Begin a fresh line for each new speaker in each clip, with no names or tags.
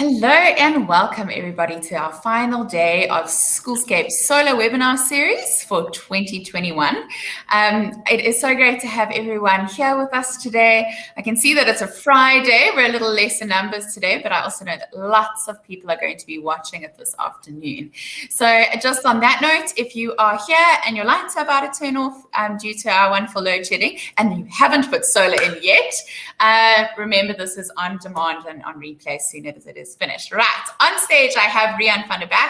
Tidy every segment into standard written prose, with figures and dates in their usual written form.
Hello and welcome everybody to our final day of Schoolscape Solar Webinar Series for 2021. It is so great to have everyone here with us today. I can see that it's a Friday. We're a little less in numbers today, but I also know that lots of people are going to be watching it this afternoon. So just on that note, if you are here and your lights are about to turn off due to our wonderful load shedding and you haven't put solar in yet, remember this is on demand and on replay as soon as it is finished. Right, on stage I have Rene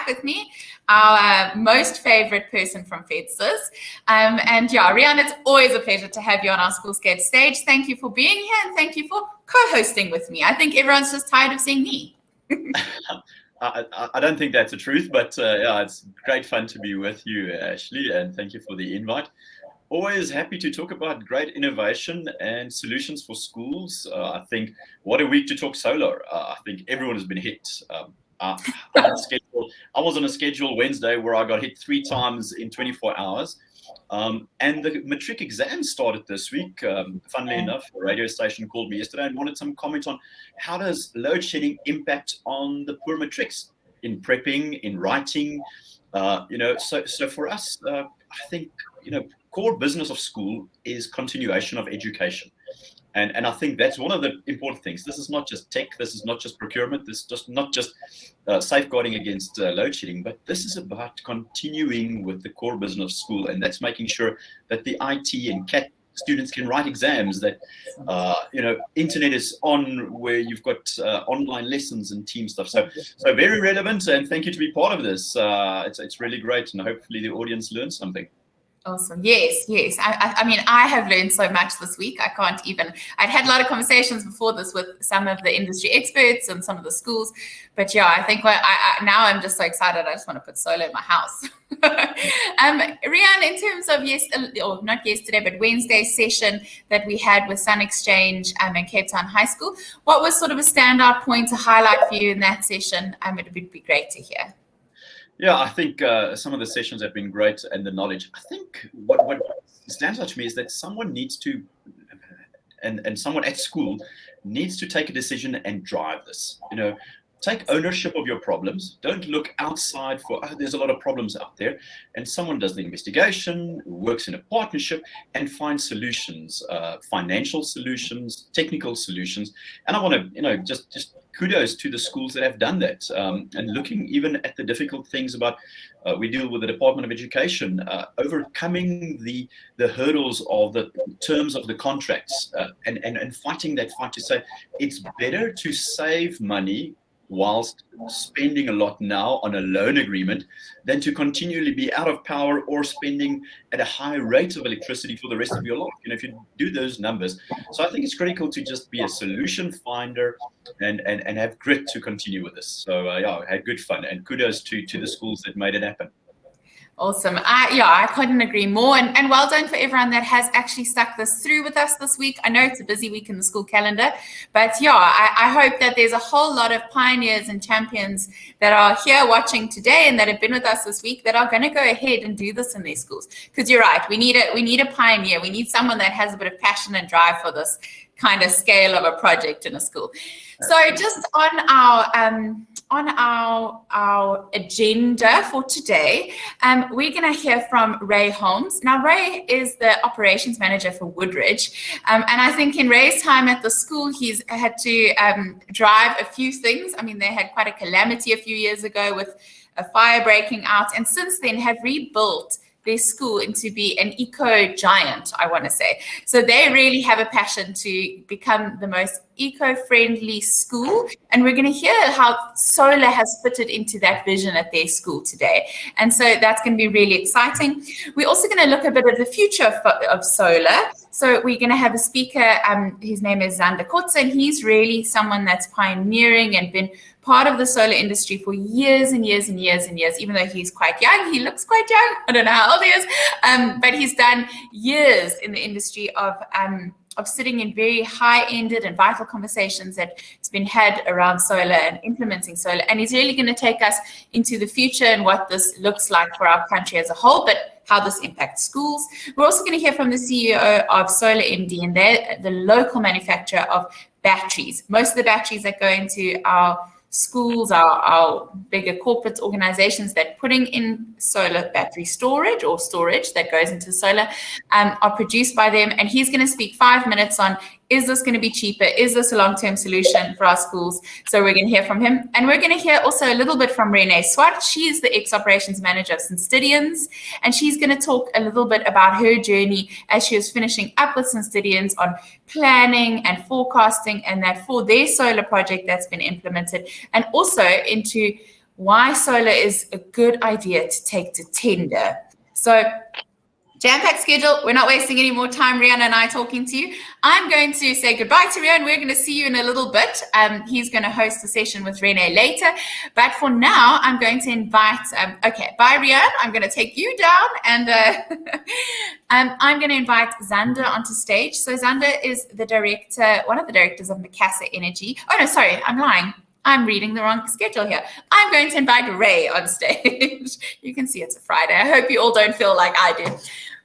with me, our most favorite person from FEDSIS. And yeah, Rene, it's always a pleasure to have you on our Schoolscape stage. Thank you for being here and thank you for co-hosting with me. I think everyone's just tired of seeing me.
I don't think that's the truth, but yeah, it's great fun to be with you, Ashley, and thank you for the invite. Always happy to talk about great innovation and solutions for schools. I think what a week to talk solar. I think everyone has been hit. I was on a schedule Wednesday where I got hit 3 times in 24 hours. And the matric exam started this week. Funnily enough, a radio station called me yesterday and wanted some comment on how does load shedding impact on the poor matrics in prepping, in writing. So for us, I think, core business of school is continuation of education. And I think that's one of the important things. This is not just tech. This is not just procurement. This is not just safeguarding against load shedding, but this is about continuing with the core business of school. And that's making sure that the IT and CAT students can write exams, that, internet is on, where you've got online lessons and team stuff. So very relevant. And thank you to be part of this. It's really great. And hopefully the audience learns something.
Awesome. Yes. I mean, I have learned so much this week. I'd had a lot of conversations before this with some of the industry experts and some of the schools. But yeah, I think now I'm just so excited. I just want to put solar in my house. Rene, in terms of not yesterday, but Wednesday's session that we had with Sun Exchange and Cape Town High School, what was sort of a standout point to highlight for you in that session? It would be great to hear.
Yeah, I think some of the sessions have been great, and the knowledge. I think what stands out to me is that someone needs to, and someone at school needs to take a decision and drive this. Take ownership of your problems. Don't look outside for, there's a lot of problems out there. And someone does the investigation, works in a partnership, and finds solutions, financial solutions, technical solutions. And I want to, just kudos to the schools that have done that. And looking even at the difficult things about, we deal with the Department of Education, overcoming the hurdles of the terms of the contracts, and fighting that fight to say it's better to save money whilst spending a lot now on a loan agreement than to continually be out of power or spending at a high rate of electricity for the rest of your life. If you do those numbers. So I think it's critical to just be a solution finder and have grit to continue with this. So yeah, I had good fun, and kudos to the schools that made it happen.
Awesome. I couldn't agree more. And well done for everyone that has actually stuck this through with us this week. I know it's a busy week in the school calendar, but yeah, I hope that there's a whole lot of pioneers and champions that are here watching today and that have been with us this week that are going to go ahead and do this in their schools. Because you're right, we need a pioneer. We need someone that has a bit of passion and drive for this kind of scale of a project in a school. So just on our agenda for today, we're going to hear from Ray Holmes. Now, Ray is the operations manager for Woodridge. And I think in Ray's time at the school, he's had to drive a few things. I mean, they had quite a calamity a few years ago with a fire breaking out, and since then have rebuilt their school into be an eco giant, I want to say. So they really have a passion to become the most eco-friendly school. And we're going to hear how solar has fitted into that vision at their school today. And so that's going to be really exciting. We're also going to look a bit at the future of solar. So we're going to have a speaker, his name is Zander Kotze, and he's really someone that's pioneering and been part of the solar industry for years and years and years and years. Even though he's quite young, he looks quite young. I don't know how old he is, but he's done years in the industry of sitting in very high-ended and vital conversations that's been had around solar and implementing solar. And he's really going to take us into the future and what this looks like for our country as a whole, but how this impacts schools. We're also going to hear from the CEO of Solar MD, and they're the local manufacturer of batteries. Most of the batteries that go into our schools, our bigger corporate organizations that putting in solar battery storage or storage that goes into solar are produced by them. And he's going to speak 5 minutes on, is this going to be cheaper? Is this a long-term solution for our schools? So we're going to hear from him. And we're going to hear also a little bit from Rene. She's the ex-operations manager of St Stithians, and she's going to talk a little bit about her journey as she was finishing up with St Stithians on planning and forecasting, and that for their solar project that's been implemented, and also into why solar is a good idea to take to tender. So jam-packed schedule. We're not wasting any more time, Rian and I talking to you. I'm going to say goodbye to Rian. We're going to see you in a little bit. He's going to host a session with Rene later. But for now, I'm going to invite, okay, bye, Rian. I'm going to take you down, and I'm going to invite Zander onto stage. So Zander is the director, one of the directors of Macassa Energy. Oh, no, sorry, I'm lying. I'm reading the wrong schedule here. I'm going to invite Ray on stage. You can see it's a Friday. I hope you all don't feel like I do.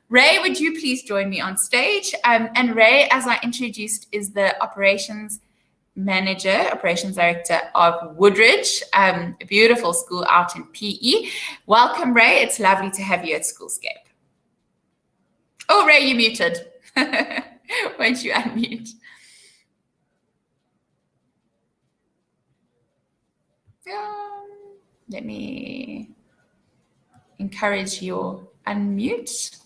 Ray, would you please join me on stage? And Ray, as I introduced, is the operations director of Woodridge, a beautiful school out in PE. Welcome, Ray. It's lovely to have you at Schoolscape. Oh, Ray, you muted. Won't you unmute? Let me encourage your unmute.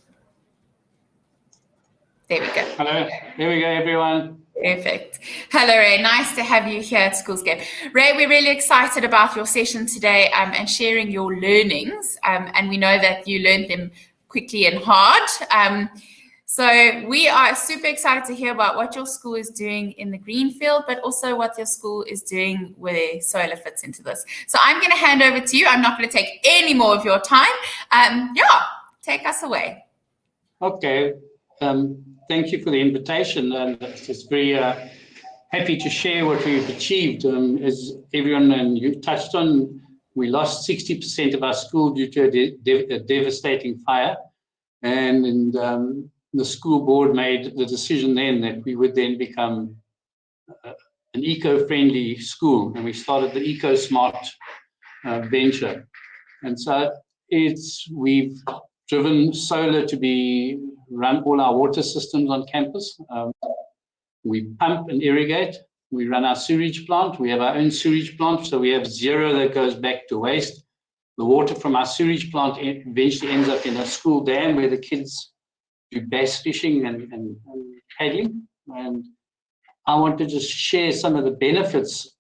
There we go.
Hello. There we go, everyone.
Perfect. Hello, Ray. Nice to have you here at Schoolscape. Ray, we're really excited about your session today and sharing your learnings. And we know that you learned them quickly and hard. So we are super excited to hear about what your school is doing in the green field, but also what your school is doing where solar fits into this. So I'm going to hand over to you. I'm not going to take any more of your time. Take us away.
Okay. Thank you for the invitation. It's very happy to share what we've achieved. As everyone and you touched on, we lost 60% of our school due to a devastating fire. And the school board made the decision then that we would then become an eco-friendly school. And we started the EcoSmart venture. And so we've driven solar to run all our water systems on campus. We pump and irrigate. We run our sewage plant. We have our own sewage plant, so we have zero that goes back to waste. The water from our sewage plant eventually ends up in a school dam where the kids do bass fishing and paddling. And I want to just share some of the benefits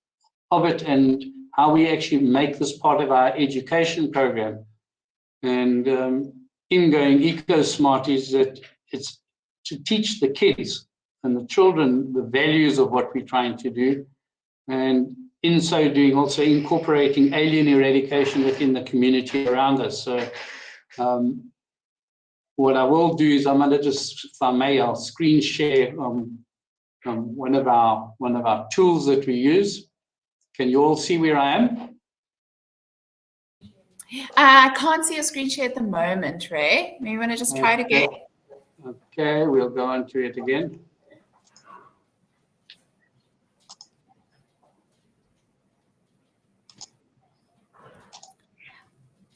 of it and how we actually make this part of our education program. And ingoing EcoSmart is that it's to teach the kids and the children the values of what we're trying to do, and in so doing also incorporating alien eradication within the community around us. So what I will do is I'm going to just, if I may, I'll screen share one of our tools that we use. Can you all see where I am?
I can't see your screen share at the moment, Ray. Maybe you want to just try it again.
Okay, we'll go on to it again.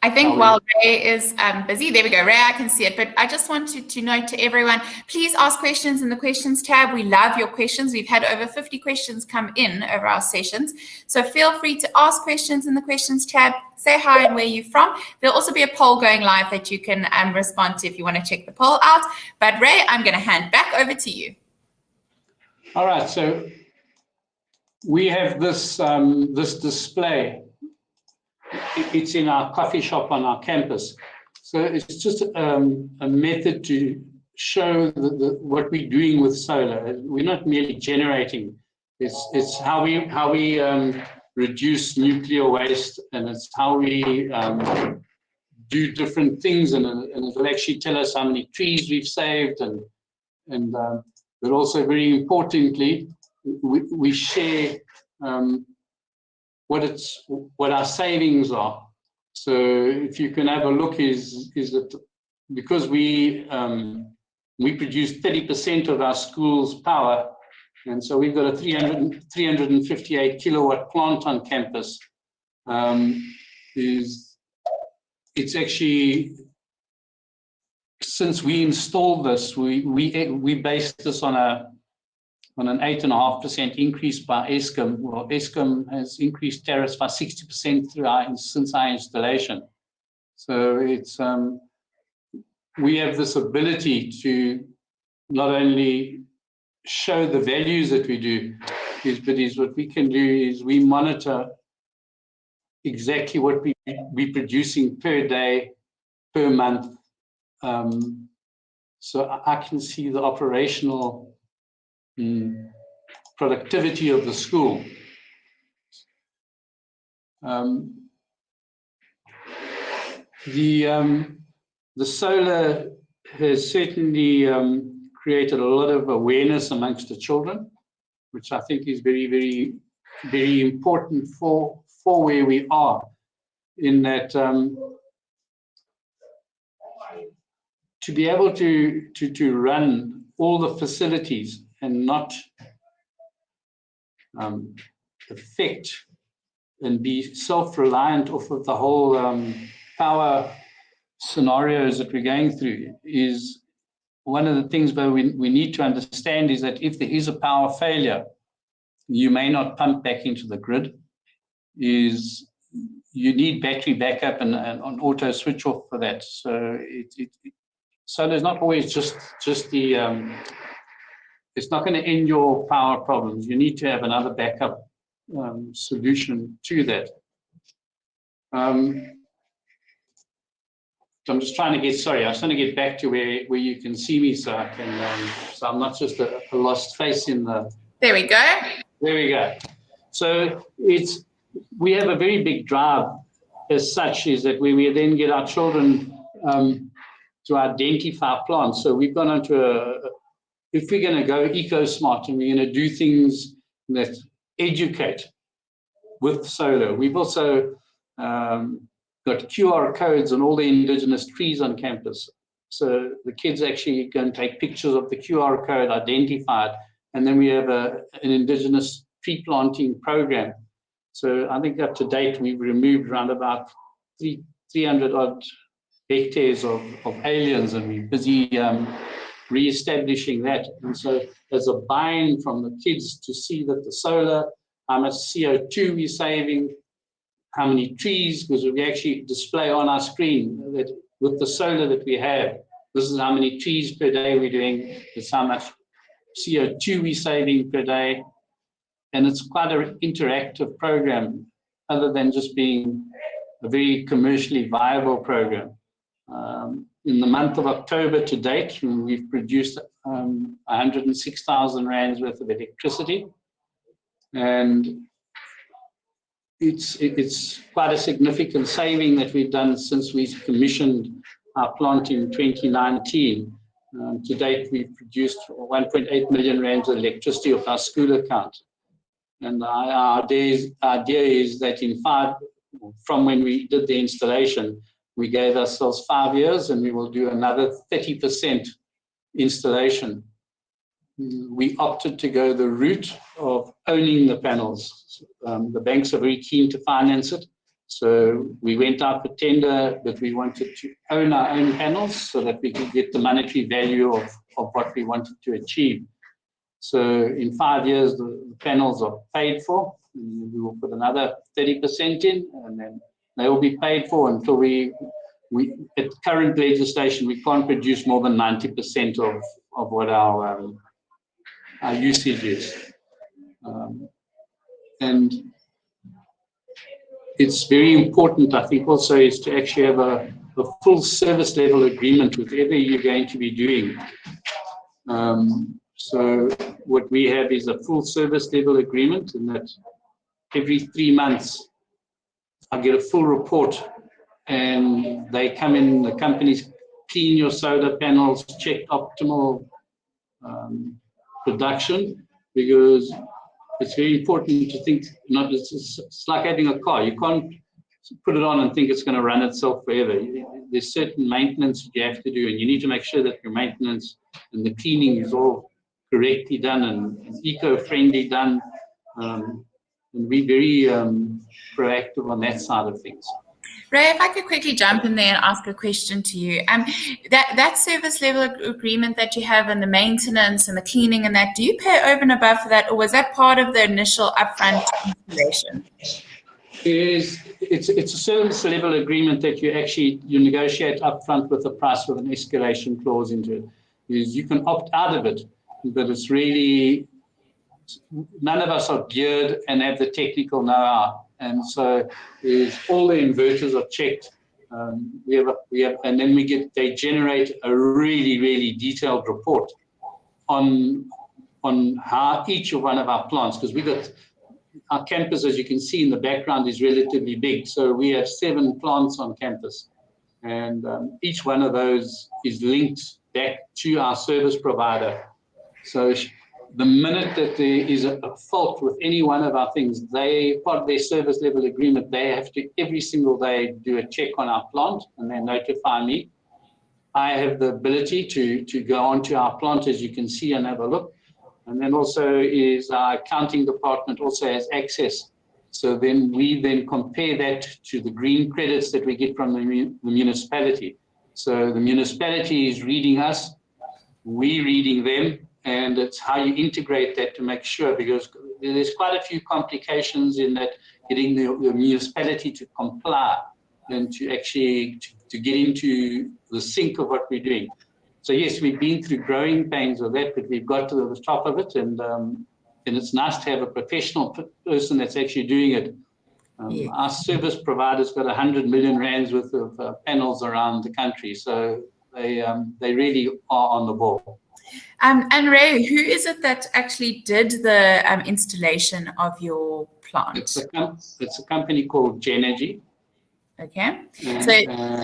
I think while Ray is busy, there we go. Ray, I can see it, but I just wanted to note to everyone, please ask questions in the questions tab. We love your questions. We've had over 50 questions come in over our sessions. So feel free to ask questions in the questions tab. Say hi and where you're from. There'll also be a poll going live that you can respond to if you want to check the poll out. But Ray, I'm going to hand back over to you.
All right, so we have this display. It's in our coffee shop on our campus. So it's just a method to show what we're doing with solar. We're not merely generating. It's how we reduce nuclear waste, and it's how we do different things, and it will actually tell us how many trees we've saved, but also very importantly, we share what our savings are. So if you can have a look, is that because we produce 30% of our school's power And so we've got a 358 kilowatt plant on campus. It's actually, since we installed this, we based this on an 8.5% increase by Eskom. Well, Eskom has increased tariffs by 60% since our installation. So it's we have this ability to not only show the values that we do, but what we can do is we monitor exactly what we're producing per day, per month. So I can see the operational productivity of the school. The solar has certainly created a lot of awareness amongst the children, which I think is very, very, very important for where we are, in that to be able to run all the facilities and not affect and be self-reliant off of the whole power scenarios that we're going through is one of the things where we need to understand is that if there is a power failure, you may not pump back into the grid. You need battery backup and an auto switch off for that. So solar is not always just the it's not going to end your power problems. You need to have another backup solution to that. So I'm just trying to get, sorry, I was trying to get back to where you can see me so I can, so I'm not just a lost face in the...
There we go.
There we go. So we have a very big drive as such, is that we then get our children to identify plants. So we've gone on to if we're going to go eco-smart and we're going to do things that educate with solar, we've also got QR codes on all the indigenous trees on campus. So the kids actually go and take pictures of the QR code, identify it, and then we have an indigenous tree planting program. So I think up to date, we've removed around about 300 odd hectares of aliens, and we're busy re-establishing that. And so there's a buy-in from the kids to see that the solar, how much CO2 we're saving, how many trees, because we actually display on our screen that with the solar that we have, this is how many trees per day we're doing, this is how much CO2 we're saving per day. And it's quite an interactive program, other than just being a very commercially viable program. In the month of October to date, we've produced 106,000 rands worth of electricity. And it's quite a significant saving that we've done since we commissioned our plant in 2019. To date, we've produced 1.8 million rands of electricity off our school account. And our idea is that from when we did the installation, we gave ourselves 5 years and we will do another 30% installation. We opted to go the route of owning the panels. The banks are very keen to finance it. So we went out for tender, but we wanted to own our own panels so that we could get the monetary value of what we wanted to achieve. So in 5 years, the panels are paid for. We will put another 30% in, and then they will be paid for until we at current legislation, we can't produce more than 90% of what our usage is. And it's very important, I think, also is to actually have a full service level agreement with whatever you're going to be doing. So what we have is a full service level agreement, and that every 3 months I get a full report, and they come in, the companies clean your solar panels, check optimal production, because it's very important to think, it's like having a car. You can't put it on and think it's going to run itself forever. There's certain maintenance that you have to do, and you need to make sure that your maintenance and the cleaning is all correctly done and eco-friendly done. And we're very proactive on that side of things.
Ray, if I could quickly jump in there and ask a question to you. That service level agreement that you have and the maintenance and the cleaning and that, do you pay over and above for that, or was that part of the initial upfront installation?
It's a service level agreement that you negotiate upfront with the price with an escalation clause into it. You can opt out of it, but it's really, none of us are geared and have the technical know-how, and so all the inverters are checked. And then they generate a really, really detailed report on how each of one of our plants, because we got our campus, as you can see in the background, is relatively big. So we have 7 plants on campus, and each one of those is linked back to our service provider. So the minute that there is a fault with any one of our things, part of their service level agreement, they have to every single day do a check on our plant, and they notify me. I have the ability to go onto our plant, as you can see, and have a look. And then also is our accounting department also has access. So then we compare that to the green credits that we get from the municipality. So the municipality is reading us, we reading them, and it's how you integrate that to make sure, because there's quite a few complications in that, getting the municipality to comply and to actually to get into the sync of what we're doing. So yes, we've been through growing pains of that, but we've got to the top of it, and it's nice to have a professional person that's actually doing it.
Yeah.
Our service provider's got 100 million rands worth of panels around the country, so they really are on the ball.
And Ray, who is it that actually did the installation of your plant?
It's a company called Genergy.
Okay,
and,
so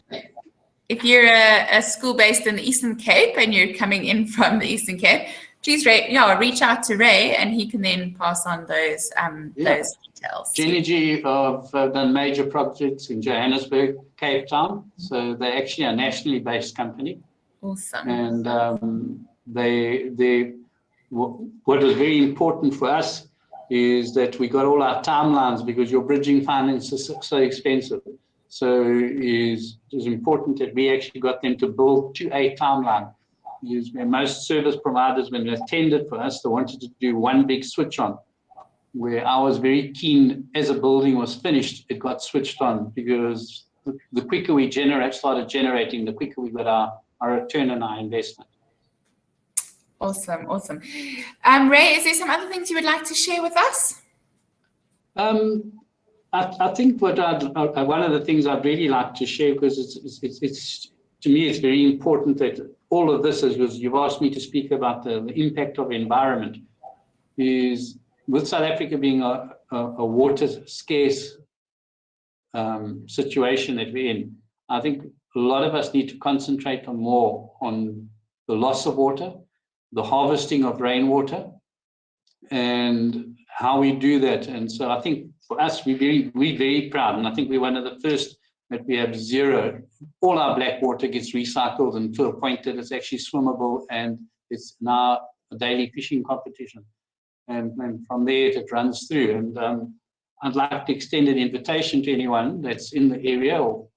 if you're a school based in the Eastern Cape and you're coming in from the Eastern Cape, please reach out to Ray, and he can then pass on those details.
Genergy have done major projects in Johannesburg, Cape Town, so they actually are a nationally based company.
Awesome.
And what was very important for us is that we got all our timelines, because your bridging finance is so expensive. So it's important that we actually got them to build to a timeline. Because most service providers, when they tendered for us, they wanted to do one big switch on, where I was very keen, as a building was finished, it got switched on, because the quicker we started generating, the quicker we got our return on our investment.
Awesome. Ray, is there some other things you would like to share with us?
I think one of the things I'd really like to share, because it's to me, it's very important that all of this, as you've asked me to speak about the impact of environment, is with South Africa being a water scarce situation that we're in, I think a lot of us need to concentrate more on the loss of water, the harvesting of rainwater, and how we do that. And so I think for us, we're very proud, and I think we're one of the first that we have zero. All our black water gets recycled, and to a point that it's actually swimmable, and it's now a daily fishing competition. And from there it runs through. And I'd like to extend an invitation to anyone that's in the area, or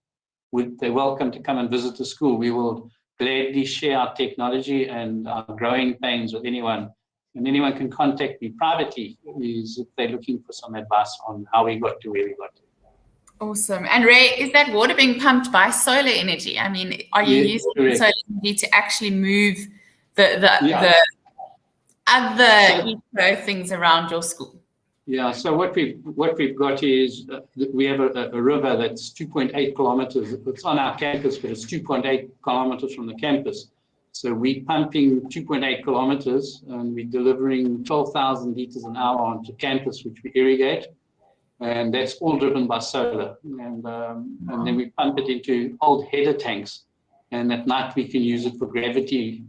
they're welcome to come and visit the school. We will gladly share our technology and our growing pains with anyone. And anyone can contact me privately if they're looking for some advice on how we got to where we got to.
Awesome. And Ray, is that water being pumped by solar energy? I mean, are you using solar energy to actually move the other eco things around your school?
Yeah, so what we've got is we have a river that's 2.8 kilometers. It's on our campus, but it's 2.8 kilometers from the campus. So we're pumping 2.8 kilometers, and we're delivering 12,000 liters an hour onto campus, which we irrigate. And that's all driven by solar. And then we pump it into old header tanks. And at night we can use it for gravity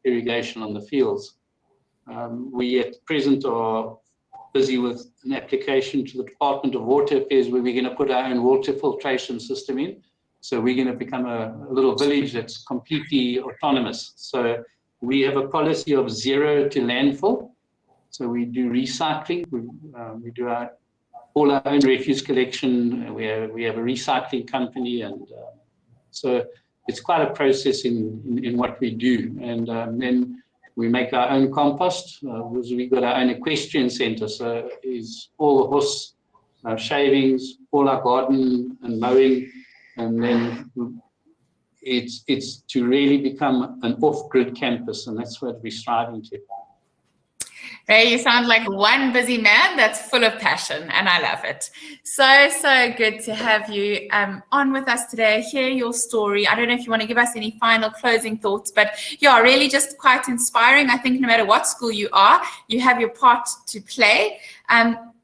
irrigation on the fields. We at present are busy with an application to the Department of Water Affairs, where we're going to put our own water filtration system in. So we're going to become a little village that's completely autonomous. So We have a policy of zero to landfill. So we do recycling. We do all our own refuse collection. We have a recycling company, and so it's quite a process in what we do. And then we make our own compost because we've got our own equestrian center. So is all the horse shavings, all our garden and mowing, and then it's to really become an off-grid campus, and that's what we're striving to.
Ray, you sound like one busy man that's full of passion, and I love it. So good to have you on with us today, hear your story. I don't know if you want to give us any final closing thoughts, but yeah, really just quite inspiring. I think no matter what school you are, you have your part to play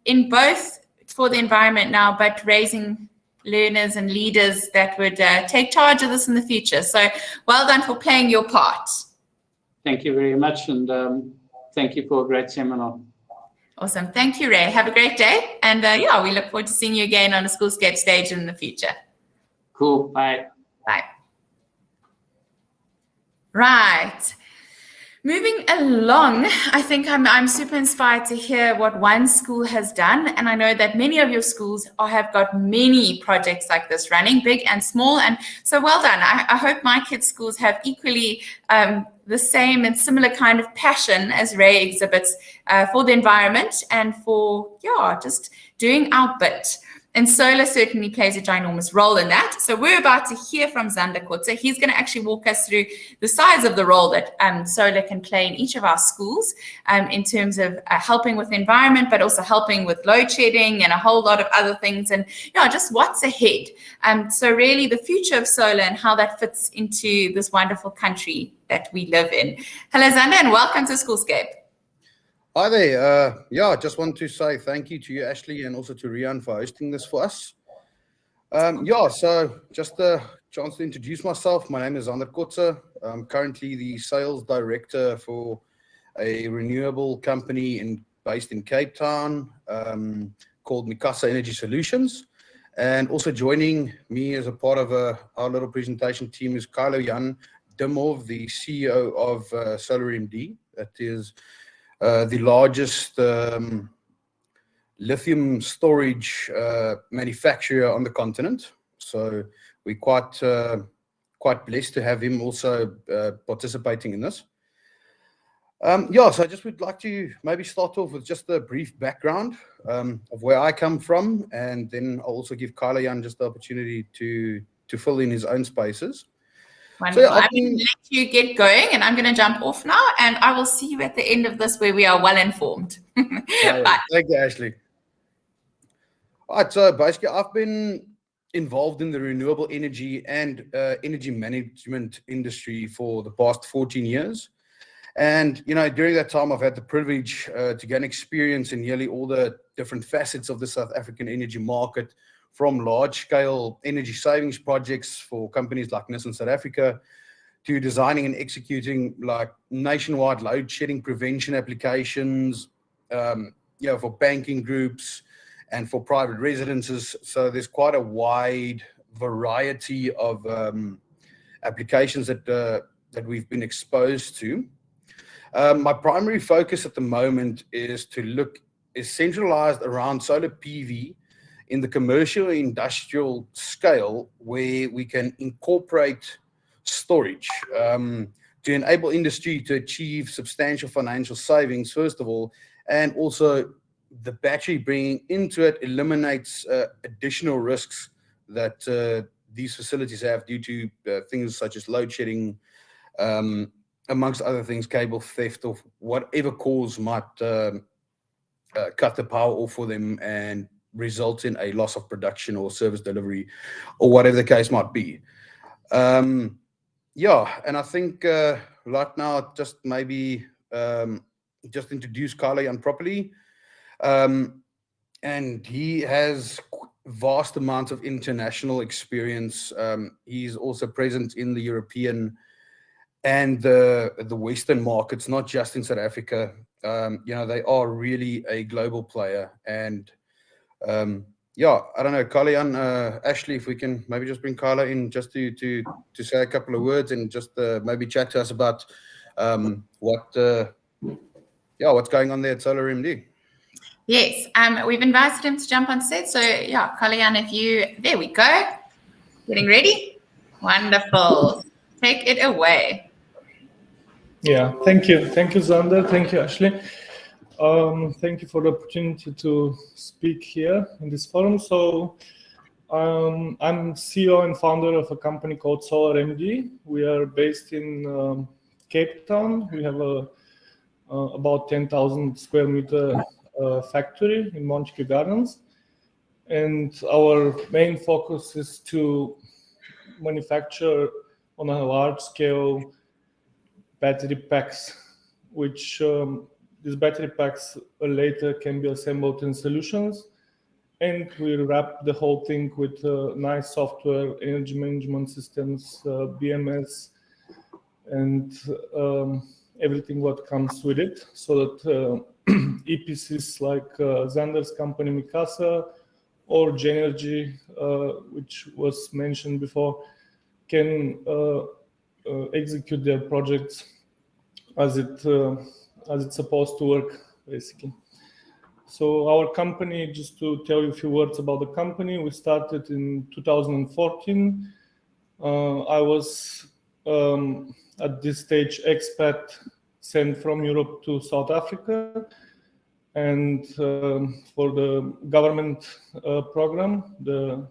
in both for the environment now, but raising learners and leaders that would take charge of this in the future. So well done for playing your part.
Thank you very much, and thank you for a great seminar.
Awesome. Thank you, Ray. Have a great day. And yeah, we look forward to seeing you again on a Schoolscape stage in the future.
Cool. Bye.
Bye. Right. Moving along, I think I'm super inspired to hear what one school has done. And I know that many of your schools have got many projects like this running, big and small. And so well done. I hope my kids' schools have equally the same and similar kind of passion as Ray exhibits for the environment and for, yeah, just doing our bit. And solar certainly plays a ginormous role in that. So we're about to hear from Zander Kotze. He's going to actually walk us through the size of the role that solar can play in each of our schools in terms of helping with the environment, but also helping with load shedding and a whole lot of other things. And yeah, just what's ahead. So really the future of solar and how that fits into this wonderful country that we live in. Hello, Zander, and welcome to Schoolscape.
Hi there. Yeah, just want to say thank you to you, Ashley, and also to Rene for hosting this for us. Yeah, so just a chance to introduce myself. My name is Zander Kotze. I'm currently the sales director for a renewable company based in Cape Town called Mikasa Energy Solutions. And also joining me as a part of our little presentation team is Carlo-Jan Dimov, the CEO of Solar MD. That is the largest lithium storage manufacturer on the continent. So we're quite blessed to have him also participating in this. Yeah, so I just would like to maybe start off with just a brief background of where I come from, and then I'll also give Carlo-Jan just the opportunity to fill in his own spaces.
Wonderful. So I'm going to let you get going, and I'm going to jump off now, and I will see you at the end of this where we are well informed.
Thank you, Ashley. All right, so basically I've been involved in the renewable energy and energy management industry for the past 14 years. And, you know, during that time, I've had the privilege to gain experience in nearly all the different facets of the South African energy market, from large-scale energy savings projects for companies like Nissan South Africa to designing and executing like nationwide load shedding prevention applications, for banking groups and for private residences. So there's quite a wide variety of applications that we've been exposed to. My primary focus at the moment is centralized around solar PV in the commercial industrial scale, where we can incorporate storage to enable industry to achieve substantial financial savings, first of all, and also the battery bringing into it eliminates additional risks that these facilities have due to things such as load shedding, amongst other things, cable theft, or whatever cause might cut the power off for them and result in a loss of production or service delivery, or whatever the case might be. Yeah, and I think right now, just maybe just introduce Carlo-Jan properly. And he has vast amounts of international experience. He's also present in the European and the Western markets, not just in South Africa. They are really a global player. And yeah, I don't know, Carlo-Jan, Ashley, if we can maybe just bring Carlo in just to say a couple of words and just maybe chat to us about what's going on there at Solar MD.
Yes, we've invited him to jump on set. So yeah, Kalian, there we go. Getting ready? Wonderful. Take it away.
Yeah, thank you. Thank you, Zander. Thank you, Ashley. Thank you for the opportunity to speak here in this forum. So I'm CEO and founder of a company called Solar MD. We are based in Cape Town. We have about 10,000 square meter factory in Montague Gardens. And our main focus is to manufacture on a large scale battery packs, which these battery packs later can be assembled in solutions. And we wrap the whole thing with nice software, energy management systems, BMS, and everything what comes with it, so that EPCs like Zander's company Mikasa or Genergy, which was mentioned before, can execute their projects as it's supposed to work, basically. So our company, just to tell you a few words about the company, we started in 2014. I was at this stage expat sent from Europe to South Africa, and for the government program, the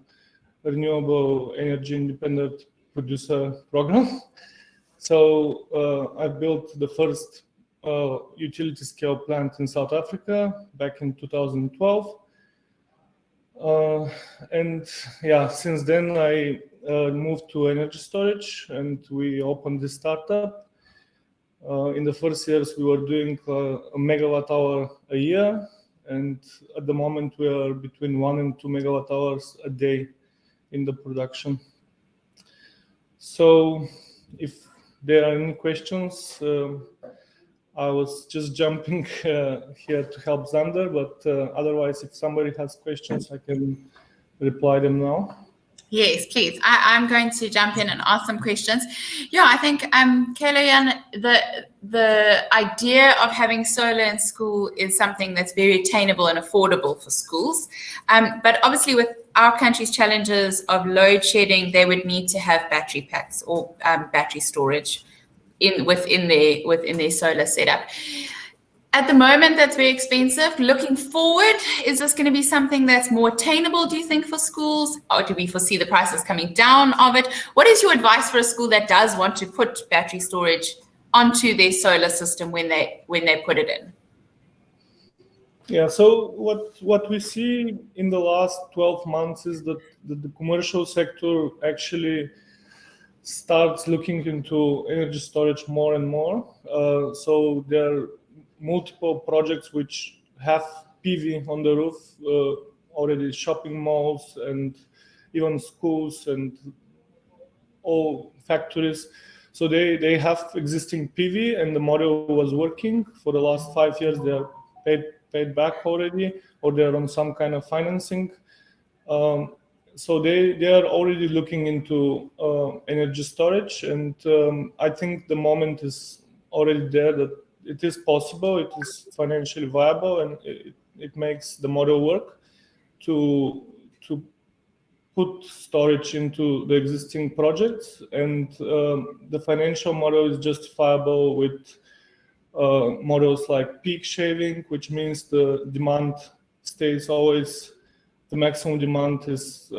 Renewable Energy Independent Producer Program. So I built the first utility scale plant in South Africa back in 2012. And yeah, since then I moved to energy storage, and we opened this startup. In the first years, we were doing a megawatt hour a year, and at the moment we are between 1 and 2 megawatt hours a day in the production. So if there are any questions, I was just jumping here to help Zander, but otherwise, if somebody has questions, I can reply them now.
Yes, please. I'm going to jump in and ask some questions. Yeah, I think, Kalian, the idea of having solar in school is something that's very attainable and affordable for schools. But obviously, with our country's challenges of load shedding, they would need to have battery packs or battery storage within their solar setup. At the moment, that's very expensive. Looking forward, is this going to be something that's more attainable, do you think, for schools? Or do we foresee the prices coming down of it? What is your advice for a school that does want to put battery storage onto their solar system when they put it in?
Yeah, so what we see in the last 12 months is that the commercial sector actually starts looking into energy storage more and more. So there are multiple projects which have PV on the roof, already shopping malls and even schools and all factories. So they have existing PV, and the model was working for the last 5 years. They are paid back already, or they're on some kind of financing. So they are already looking into energy storage, and I think the moment is already there that it is possible, it is financially viable, and it makes the model work to put storage into the existing projects, and the financial model is justifiable with models like peak shaving, which means the demand stays always, the maximum demand is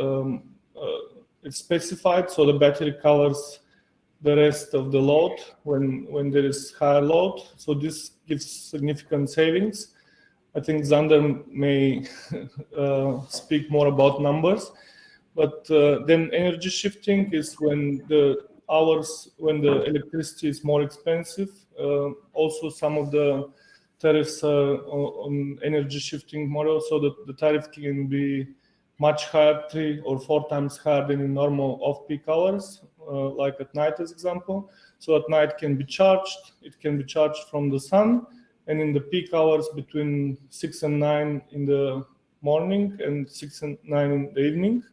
it's specified, so the battery covers the rest of the load when there is higher load. So this gives significant savings. I think Zander may speak more about numbers, but then energy shifting is when the electricity is more expensive. Also, some of the tariffs are on energy shifting model, so that the tariff can be much higher, 3 or 4 times higher than in normal off-peak hours, like at night, as example. So at night it can be charged from the sun, and in the peak hours between 6 and 9 in the morning and 6 and 9 in the evening,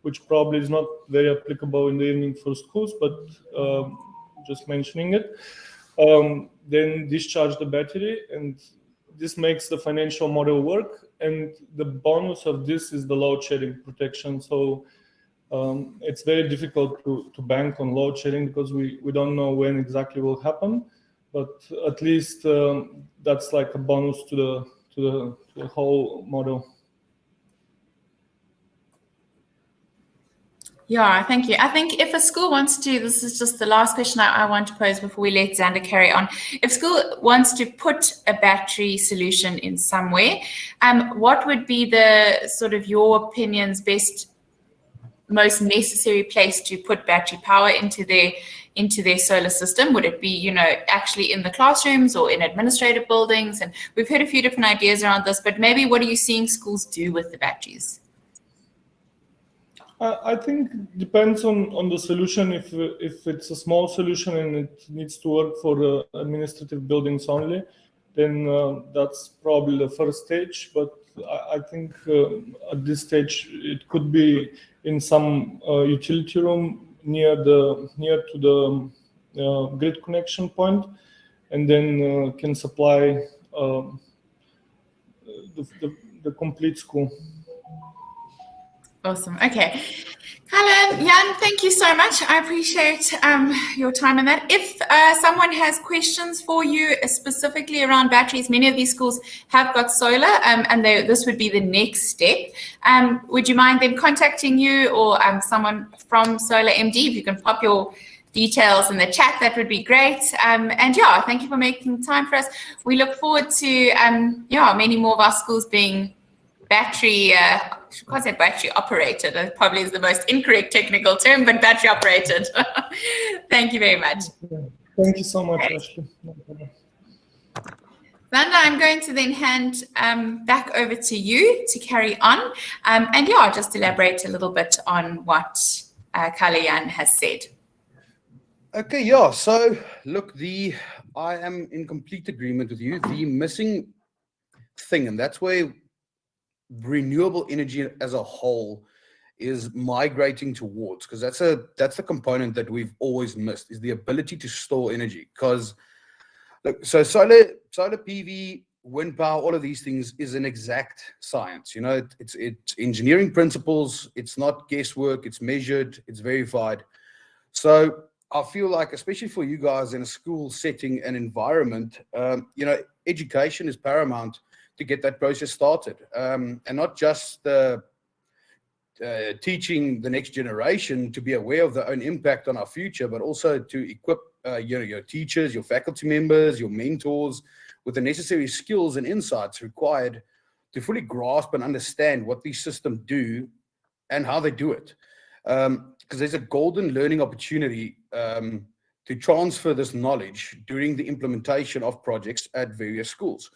which probably is not very applicable in the evening for schools, but just mentioning it. then discharge the battery, and this makes the financial model work. And the bonus of this is the load shedding protection. So it's very difficult to bank on load shedding because we don't know when exactly will happen, but at least that's like a bonus to the whole model.
Yeah, thank you. I think if a school wants to, this is just the last question I want to pose before we let Xander carry on. If school wants to put a battery solution in somewhere, what would be the sort of your opinions most necessary place to put battery power into their solar system? Would it be, actually in the classrooms or in administrative buildings? And we've heard a few different ideas around this, but maybe what are you seeing schools do with the batteries?
I think depends on the solution. If it's a small solution and it needs to work for the administrative buildings only, then that's probably the first stage. But I think at this stage it could be in some utility room near to the grid connection point, and then can supply the complete school.
Awesome. Okay. Helen, Jan, thank you so much. I appreciate your time in that. If someone has questions for you specifically around batteries, many of these schools have got solar, and this would be the next step. Would you mind them contacting you or someone from Solar MD? If you can pop your details in the chat, that would be great. And yeah, thank you for making time for us. We look forward to many more of our schools being battery, I can't say battery operated, that probably is the most incorrect technical term, but battery operated. Thank you very much.
Thank you so much, Ashley.
Xander, I'm going to then hand back over to you to carry on. And yeah, just elaborate a little bit on what Kalayan has said.
Okay, yeah, so look, I am in complete agreement with you. The missing thing, and that's where renewable energy as a whole is migrating towards, because that's the component that we've always missed, is the ability to store energy. Because look, so solar PV, wind power, all of these things is an exact science. It's engineering principles. It's not guesswork. It's measured. It's verified. So I feel like, especially for you guys in a school setting and environment, education is paramount to get that process started, and not just teaching the next generation to be aware of their own impact on our future, but also to equip your teachers, your faculty members, your mentors with the necessary skills and insights required to fully grasp and understand what these systems do and how they do it. Because there's a golden learning opportunity to transfer this knowledge during the implementation of projects at various schools.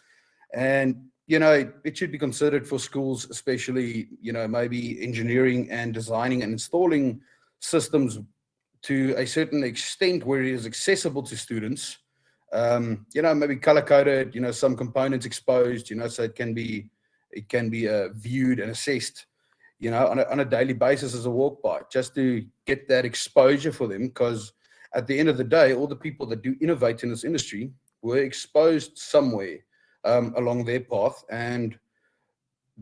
And it should be considered for schools, especially, maybe engineering and designing and installing systems to a certain extent where it is accessible to students. Maybe color-coded, some components exposed, so it can be viewed and assessed, on a daily basis as a walk by, just to get that exposure for them. Because at the end of the day, all the people that do innovate in this industry were exposed somewhere along their path. And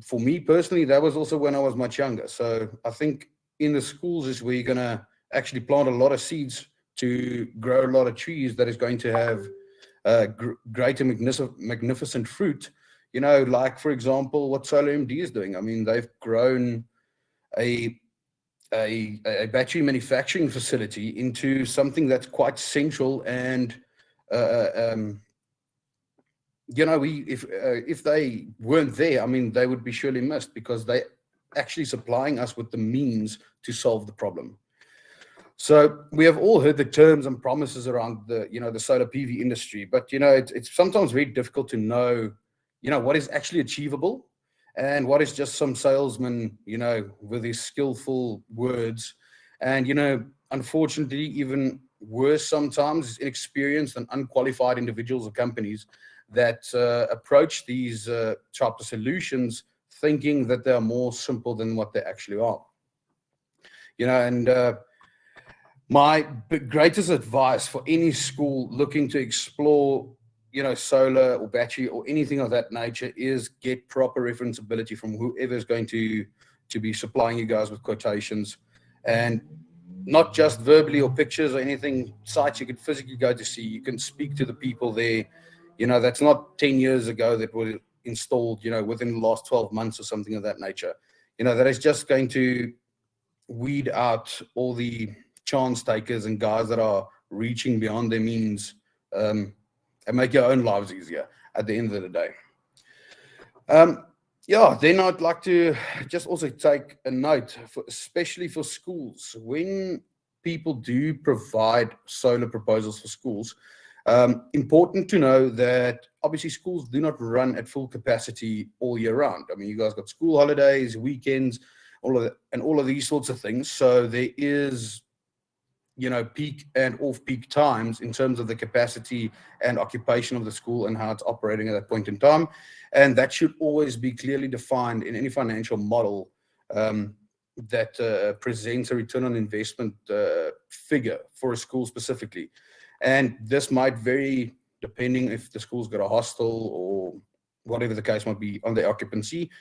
for me personally, that was also when I was much younger. So I think in the schools is where you're going to actually plant a lot of seeds to grow a lot of trees that is going to have great and magnificent fruit. Like, for example, what Solar MD is doing. I mean, they've grown a battery manufacturing facility into something that's quite central. And if they weren't there, I mean, they would be surely missed, because they actually supplying us with the means to solve the problem. So we have all heard the terms and promises around the solar PV industry, but it's sometimes very difficult to know what is actually achievable and what is just some salesman with his skillful words. And unfortunately, even worse sometimes, is inexperienced and unqualified individuals or companies that approach these type of solutions thinking that they are more simple than what they actually are. And My greatest advice for any school looking to explore, solar or battery or anything of that nature is get proper referenceability from whoever is going to be supplying you guys with quotations, and not just verbally or pictures or anything, sites you can physically go to see. You can speak to the people there. That's not 10 years ago that were installed, within the last 12 months or something of that nature. That is just going to weed out all the chance takers and guys that are reaching beyond their means, and make your own lives easier at the end of the day. Then I'd like to just also take a note, especially for schools. When people do provide solar proposals for schools, important to know that obviously schools do not run at full capacity all year round. I mean, you guys got school holidays, weekends, all of these sorts of things. So there is, peak and off-peak times in terms of the capacity and occupation of the school and how it's operating at that point in time. And that should always be clearly defined in any financial model that presents a return on investment figure for a school specifically. And this might vary depending if the school's got a hostel or whatever the case might be on the occupancy.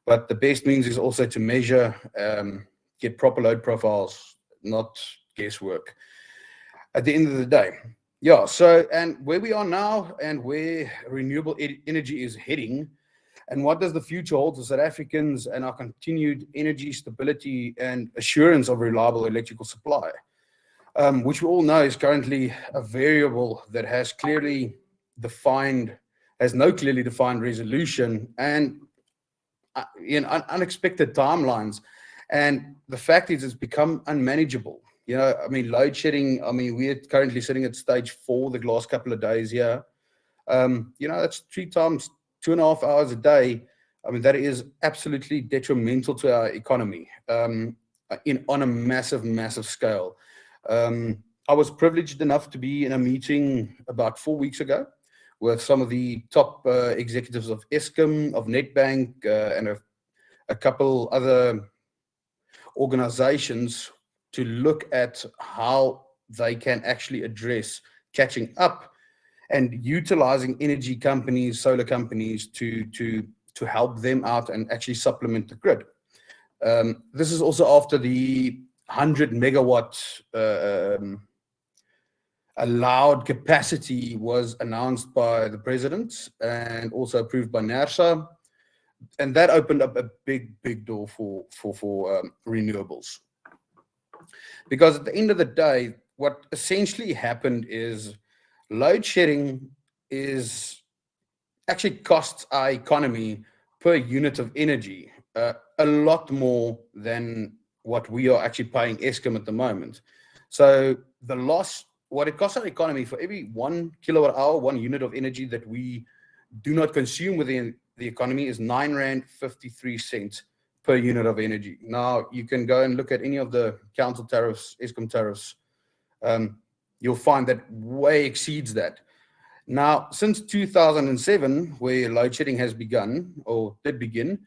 But the best means is also to measure, get proper load profiles, not guesswork at the end of the day. So, and where we are now and where renewable energy is heading, and what does the future hold for South Africans and our continued energy stability and assurance of reliable electrical supply, which we all know is currently a variable that has no clearly defined resolution and unexpected timelines. And the fact is, it's become unmanageable. Load shedding, we're currently sitting at stage 4 the last couple of days here. That's 3 times 2.5 hours a day. That is absolutely detrimental to our economy on a massive scale. I was privileged enough to be in a meeting about 4 weeks ago with some of the top executives of Eskom, of Nedbank, and a couple other organizations to look at how they can actually address catching up and utilizing energy companies, solar companies to help them out and actually supplement the grid. This is also after the 100 megawatt allowed capacity was announced by the president and also approved by NERSA. And that opened up a big door for renewables. Because at the end of the day, what essentially happened is load shedding is actually costs our economy per unit of energy a lot more than what we are actually paying Eskom at the moment. So the loss, what it costs our economy for every 1 kilowatt hour, 1 unit of energy that we do not consume within the economy is R9.53 per unit of energy. Now, you can go and look at any of the council tariffs, Eskom tariffs. You'll find that way exceeds that. Now, since 2007, where load shedding has begun, or did begin,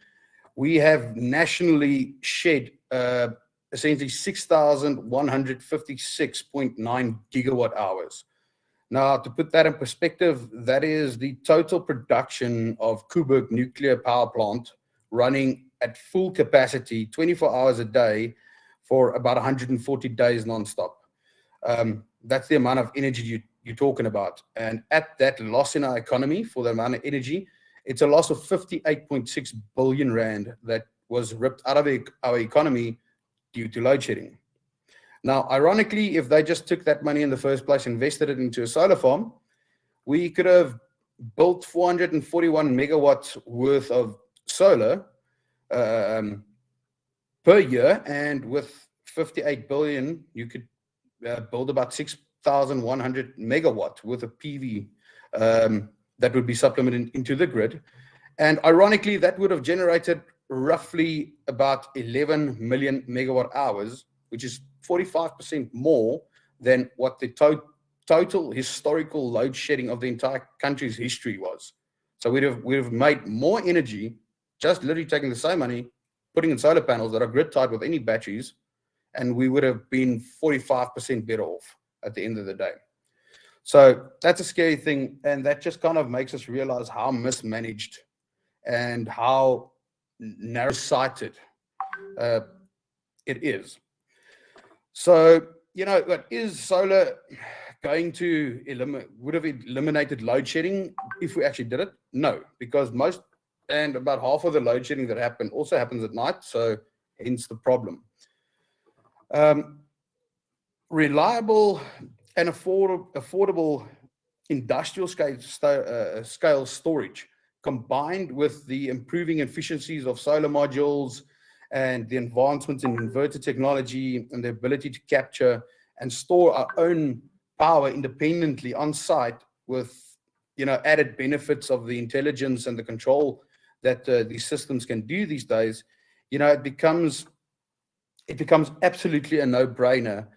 we have nationally shed essentially 6,156.9 gigawatt hours. Now, to put that in perspective, that is the total production of Koeberg nuclear power plant running at full capacity 24 hours a day for about 140 days nonstop. That's the amount of energy you're talking about. And at that loss in our economy for the amount of energy, it's a loss of 58.6 billion rand that was ripped out of our economy due to load shedding. Now, ironically, if they just took that money in the first place, invested it into a solar farm, we could have built 441 megawatts worth of solar per year, and with 58 billion, you could build about 6,100 megawatts worth of PV that would be supplemented into the grid. And ironically, that would have generated roughly about 11 million megawatt hours, which is 45% more than what the total historical load shedding of the entire country's history was. So we'd have made more energy just literally taking the same money, putting in solar panels that are grid tied with any batteries, and we would have been 45% better off at the end of the day. So that's a scary thing, and that just kind of makes us realize how mismanaged and how narrow-sighted it is. So, what is solar going to would have eliminated load shedding if we actually did it? No, because about half of the load shedding that happened also happens at night, so hence the problem. Reliable and affordable industrial scale storage, combined with the improving efficiencies of solar modules and the advancements in inverter technology and the ability to capture and store our own power independently on site with added benefits of the intelligence and the control that these systems can do these days, it becomes absolutely a no-brainer.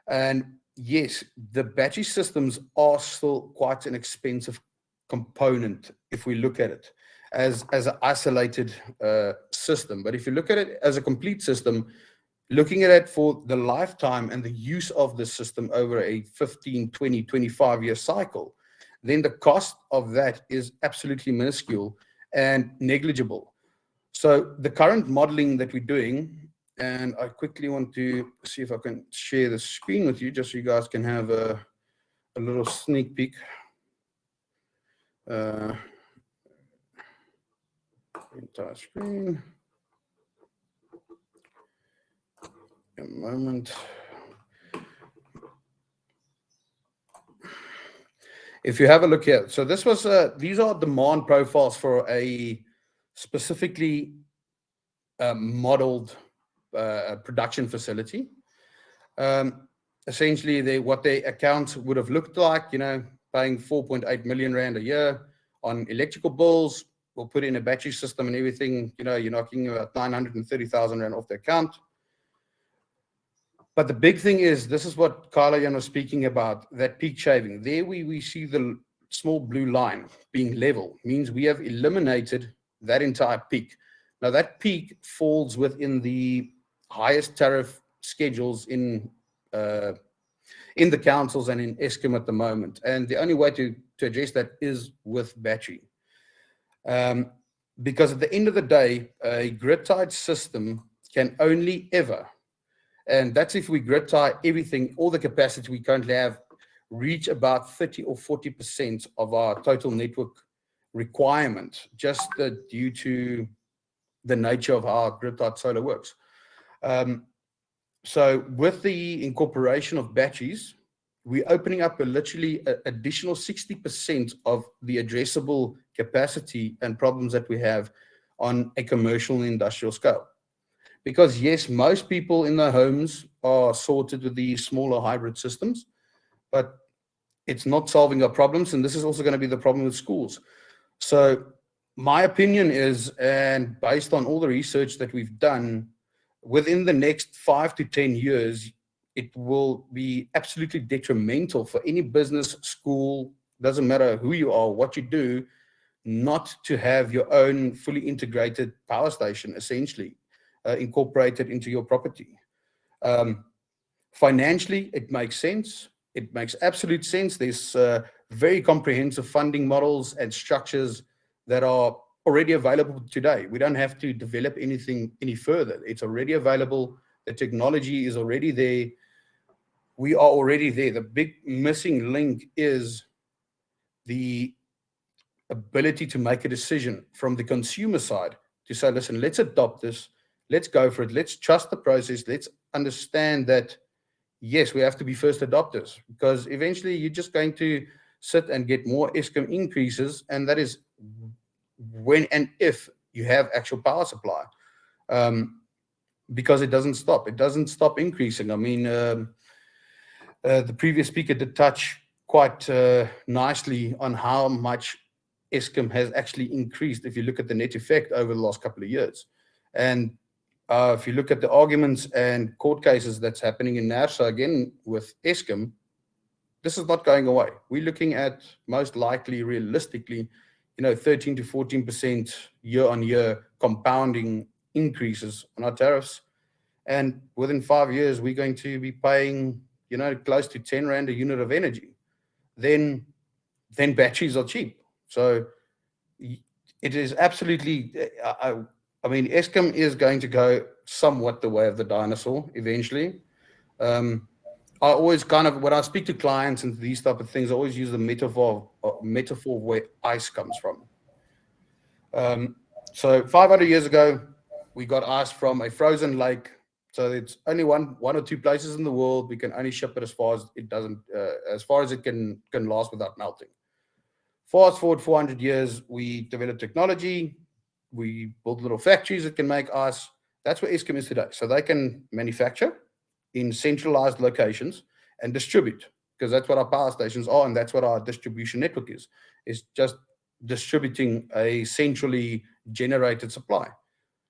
And yes, the battery systems are still quite an expensive component if we look at it as an isolated system. But if you look at it as a complete system, looking at it for the lifetime and the use of the system over a 15, 20, 25-year cycle, then the cost of that is absolutely minuscule and negligible. So the current modeling that we're doing, and I quickly want to see if I can share the screen with you just so you guys can have a little sneak peek. Entire screen. A moment. If you have a look here, so this was these are demand profiles for a specifically modeled production facility. Essentially, what their accounts would have looked like, paying 4.8 million rand a year on electrical bills. We'll put in a battery system and everything. You're knocking about 930,000 rand off the account. But the big thing is, this is what Carla-Jan was speaking about, that peak shaving. There we see the small blue line being level, means we have eliminated that entire peak. Now, that peak falls within the highest tariff schedules in the councils and in Eskom at the moment. And the only way to address that is with battery. Because at the end of the day, a grid-tied system can only ever, and that's if we grid tie everything, all the capacity we currently have, reach about 30 or 40% of our total network requirement, just due to the nature of how grid-tied solar works. So with the incorporation of batteries, we're opening up literally additional 60% of the addressable capacity and problems that we have on a commercial and industrial scale. Because yes, most people in their homes are sorted with the smaller hybrid systems, but it's not solving our problems. And this is also going to be the problem with schools. So my opinion is, and based on all the research that we've done, within the next 5 to 10 years, it will be absolutely detrimental for any business, school, doesn't matter who you are, what you do, not to have your own fully integrated power station, essentially, incorporated into your property. Financially, it makes sense. It makes absolute sense. There's very comprehensive funding models and structures that are already available today. We don't have to develop anything any further. It's already available. The technology is already there. We are already there. The big missing link is the ability to make a decision from the consumer side to say, listen, let's adopt this. Let's go for it. Let's trust the process. Let's understand that, yes, we have to be first adopters, because eventually you're just going to sit and get more Eskom increases, and that is when and if you have actual power supply, because it doesn't stop. It doesn't stop increasing. I mean, the previous speaker did touch quite nicely on how much Eskom has actually increased if you look at the net effect over the last couple of years. And if you look at the arguments and court cases that's happening in NERSA again with Eskom, this is not going away. We're looking at most likely, realistically, 13 to 14% year-on-year compounding increases on our tariffs. And within 5 years, we're going to be paying, close to 10 Rand a unit of energy. Then batteries are cheap. So it is absolutely, I mean, Eskom is going to go somewhat the way of the dinosaur eventually. I always when I speak to clients and these type of things, I always use the metaphor where ice comes from. So 500 years ago, we got ice from a frozen lake. So it's only one or two places in the world we can only ship it as far as it doesn't, as far as it can last without melting. Fast forward 400 years, we developed technology. We built little factories that can make ice. That's where Eskom is today. So they can manufacture in centralized locations and distribute, because that's what our power stations are, and that's what our distribution network is. It's just distributing a centrally generated supply.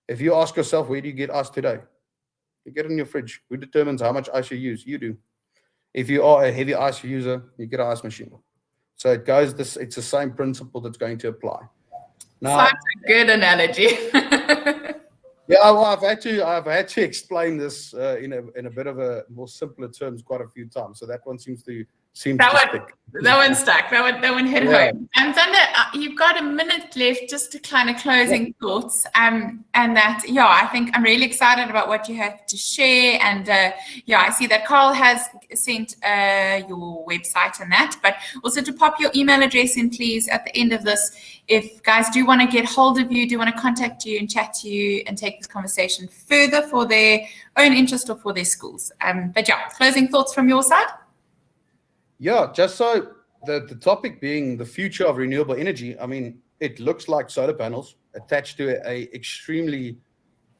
If you ask yourself, where do you get ice today? You get it in your fridge. Who determines how much ice you use? You do. If you are a heavy ice user, you get an ice machine. So it's the same principle that's going to apply. Now,
such a good analogy.
Yeah, well, I've had to explain this in a bit of a more simpler terms quite a few times. So that one seems to stick.
That one stuck. That one hit home. And Zander, you've got a minute left just to kind of closing thoughts. And that, I think I'm really excited about what you have to share. And I see that Carl has sent your website and that, but also to pop your email address in, please, at the end of this. If guys do want to get hold of you, do want to contact you and chat to you and take this conversation further for their own interest or for their schools. But closing thoughts from your side?
Yeah, just so the topic being the future of renewable energy, I mean, it looks like solar panels attached to a extremely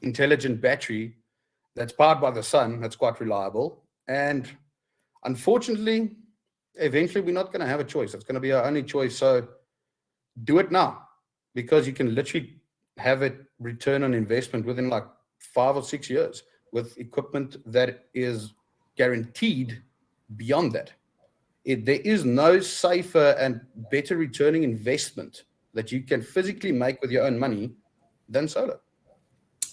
intelligent battery that's powered by the sun, that's quite reliable. And unfortunately, eventually we're not going to have a choice. It's going to be our only choice. So do it now, because you can literally have it return on investment within like 5 or 6 years with equipment that is guaranteed beyond that. There is no safer and better returning investment that you can physically make with your own money than solar.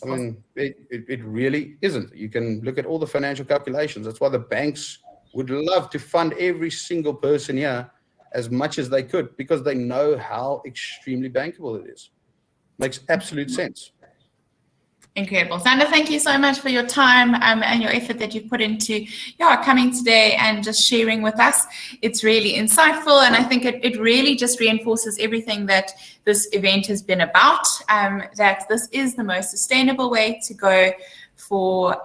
I mean, it really isn't. You can look at all the financial calculations. That's why the banks would love to fund every single person here as much as they could, because they know how extremely bankable it is. Makes absolute sense.
Incredible. Zander, thank you so much for your time and your effort that you've put into coming today and just sharing with us. It's really insightful, and I think it really just reinforces everything that this event has been about, that this is the most sustainable way to go for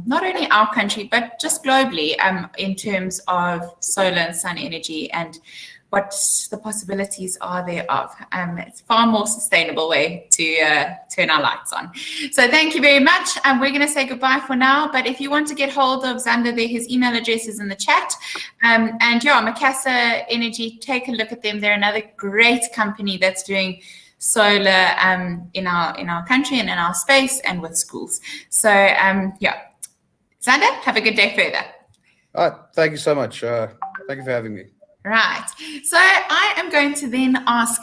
not only our country, but just globally in terms of solar and sun energy and what the possibilities are thereof. It's a far more sustainable way to turn our lights on. So thank you very much. We're going to say goodbye for now, but if you want to get hold of Zander, his email address is in the chat. And Macassa Energy, take a look at them. They're another great company that's doing solar in our country and in our space and with schools. So Zander, have a good day further.
All right, thank you so much. Thank you for having me.
Right. So I am going to then ask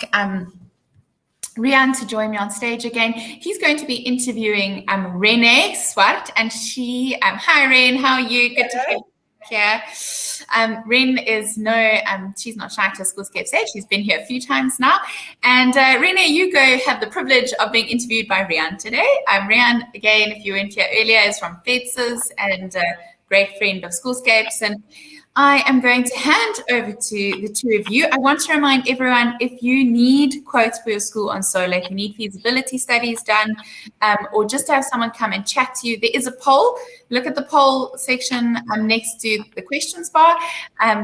Rian to join me on stage again. He's going to be interviewing Rene Swart, and she, hi Ren, how are you? Good to have you here. Ren is she's not shy to Schoolscape stage. She's been here a few times now. And Rene, you have the privilege of being interviewed by Rian today. Rian, again, if you weren't here earlier, is from FEDSA's and a great friend of Schoolscape's. And I am going to hand over to the two of you. I want to remind everyone, if you need quotes for your school on solar, if you need feasibility studies done, or just to have someone come and chat to you, there is a poll. Look at the poll section next to the questions bar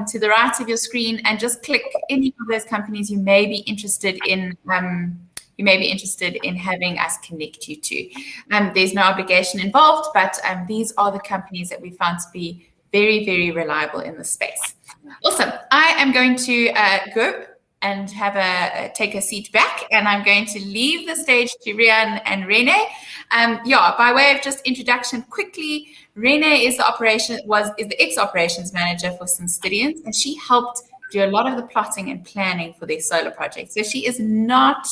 to the right of your screen, and just click any of those companies you may be interested in. Having us connect you to. There's no obligation involved, but these are the companies that we found to be very, very reliable in the space. Awesome. I am going to go and take a seat back, and I'm going to leave the stage to Rian and Rene. By way of just introduction quickly, Rene is the ex-operations manager for St Stithians, and she helped do a lot of the plotting and planning for their solar project. So she is not,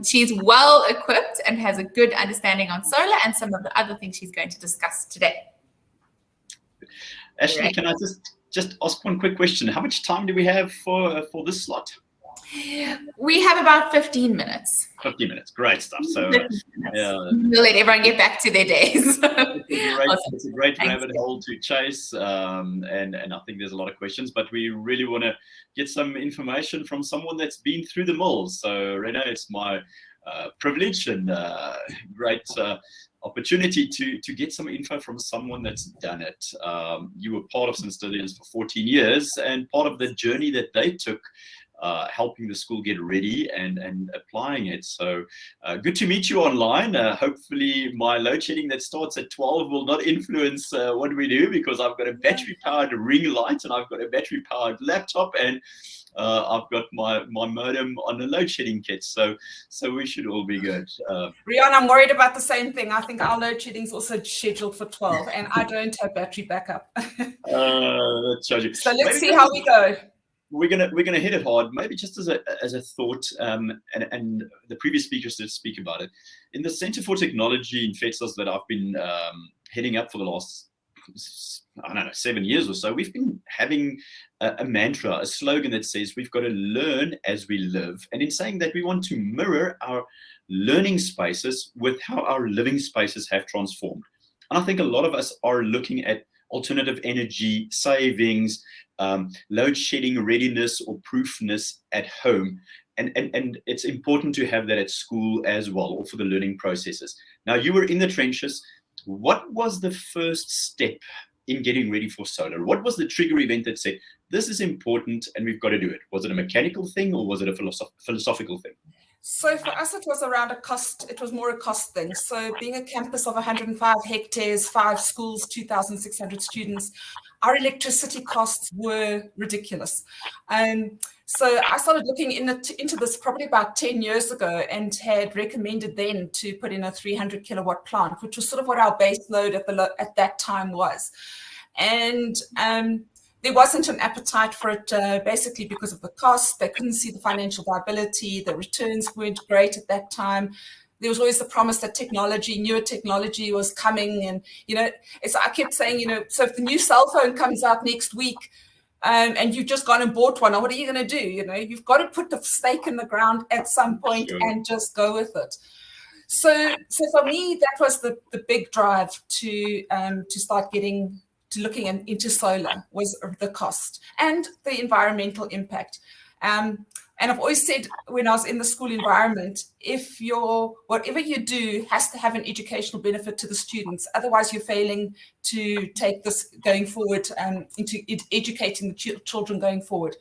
she's well equipped and has a good understanding on solar and some of the other things she's going to discuss today.
Ashley, can I just ask one quick question? How much time do we have for this slot?
We have about 15 minutes.
15 minutes, great stuff. So
we'll let everyone get back to their days.
It's a great rabbit hole to chase, and I think there's a lot of questions, but we really want to get some information from someone that's been through the mills. So Rene, it's my privilege and great opportunity to get some info from someone that's done it. You were part of St Stithians for 14 years, and part of the journey that they took, helping the school get ready and applying it. So good to meet you online. Hopefully my load shedding that starts at 12 will not influence what we do, because I've got a battery powered ring light and I've got a battery powered laptop, and I've got my modem on the load shedding kit. So we should all be good.
Rian, I'm worried about the same thing. I think our load shedding is also scheduled for 12 and I don't have battery backup.
That shows you.
So let's see how we go.
We're gonna hit it hard. Maybe just as a thought, and the previous speakers did speak about it. In the Center for Technology in FETSAS that I've been heading up for the last, I don't know, 7 years or so, we've been having a mantra, a slogan that says we've got to learn as we live. And in saying that, we want to mirror our learning spaces with how our living spaces have transformed. And I think a lot of us are looking at alternative energy savings, load shedding readiness or proofness at home. And it's important to have that at school as well, or for the learning processes. Now, you were in the trenches. What was the first step in getting ready for solar? What was the trigger event that said, this is important and we've got to do it? Was it a mechanical thing or was it a philosophical thing?
So for us, it was around a cost. It was more a cost thing. So being a campus of 105 hectares, 5 schools, 2,600 students, our electricity costs were ridiculous. So I started looking into this probably about 10 years ago and had recommended then to put in a 300 kilowatt plant, which was sort of what our base load at that time was. And there wasn't an appetite for it, basically because of the cost. They couldn't see the financial viability. The returns weren't great at that time. There was always the promise that newer technology was coming. And, I kept saying, so if the new cell phone comes out next week and you've just gone and bought one, what are you going to do? You've got to put the stake in the ground at some point and just go with it. So for me, that was the big drive to start looking into solar, was the cost and the environmental impact. And I've always said when I was in the school environment, whatever you do has to have an educational benefit to the students. Otherwise, you're failing to take this going forward into educating the children going forward.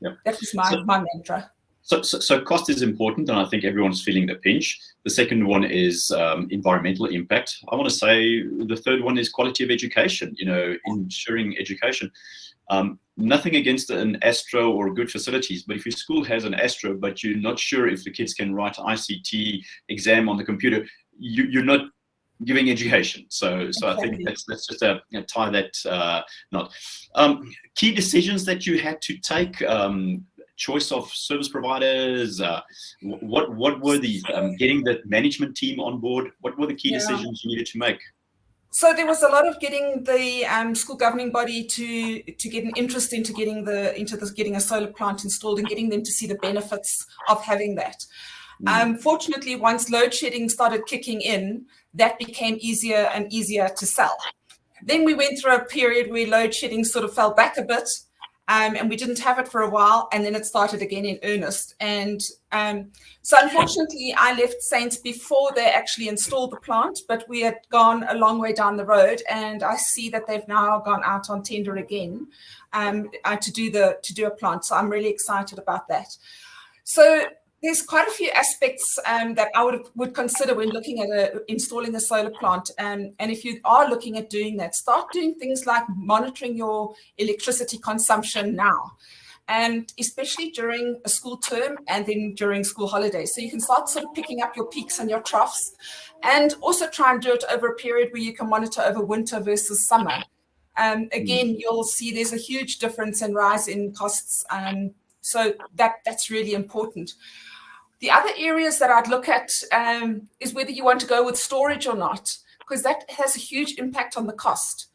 Yep.
That was my mantra.
So cost is important, and I think everyone's feeling the pinch. The second one is environmental impact. I want to say the third one is quality of education, ensuring education. Nothing against an Astro or good facilities, but if your school has an Astro, but you're not sure if the kids can write ICT exam on the computer, you're not giving education. So exactly. I think that's just tie that knot. Key decisions that you had to take, choice of service providers, what were the getting the management team on board? What were the key decisions you needed to make?
So there was a lot of getting the school governing body to get an interest into getting a solar plant installed and getting them to see the benefits of having that. Fortunately, once load shedding started kicking in, that became easier and easier to sell. Then we went through a period where load shedding sort of fell back a bit, and we didn't have it for a while, and then it started again in earnest. And so unfortunately, I left Saints before they actually installed the plant, but we had gone a long way down the road, and I see that they've now gone out on tender again to do a plant. So I'm really excited about that. So there's quite a few aspects that I would consider when looking at installing a solar plant. And if you are looking at doing that, start doing things like monitoring your electricity consumption now, and especially during a school term and then during school holidays. So you can start sort of picking up your peaks and your troughs, and also try and do it over a period where you can monitor over winter versus summer. Again, you'll see there's a huge difference and rise in costs. So that's really important. The other areas that I'd look at is whether you want to go with storage or not, because that has a huge impact on the cost.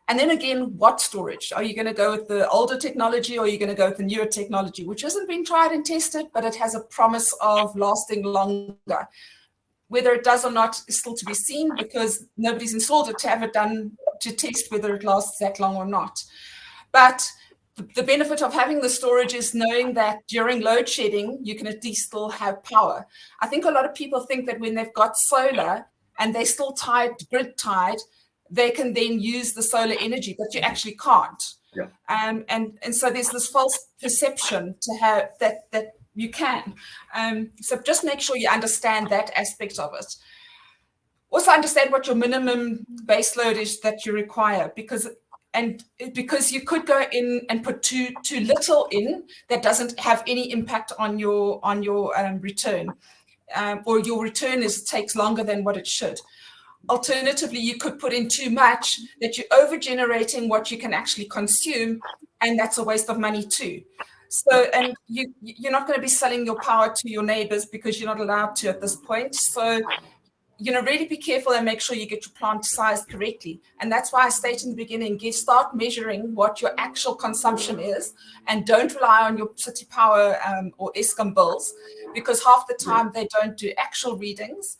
And then again, what storage? Are you going to go with the older technology, or are you going to go with the newer technology, which hasn't been tried and tested, but it has a promise of lasting longer? Whether it does or not is still to be seen, because nobody's installed it to have it done to test whether it lasts that long or not. But the benefit of having the storage is knowing that during load shedding, you can at least still have power. I think a lot of people think that when they've got solar and they're still grid tied, they can then use the solar energy, but you actually can't.
Yeah.
And so there's this false perception to have that you can. So just make sure you understand that aspect of it. Also understand what your minimum base load is that you require, because you could go in and put too little in that doesn't have any impact on your return, or your return takes longer than what it should. Alternatively, you could put in too much that you're over generating what you can actually consume, and that's a waste of money too. So, and you're not going to be selling your power to your neighbors because you're not allowed to at this point. So, really be careful and make sure you get your plant sized correctly. And that's why I state in the beginning, start measuring what your actual consumption is, and don't rely on your city power or Eskom bills, because half the time they don't do actual readings.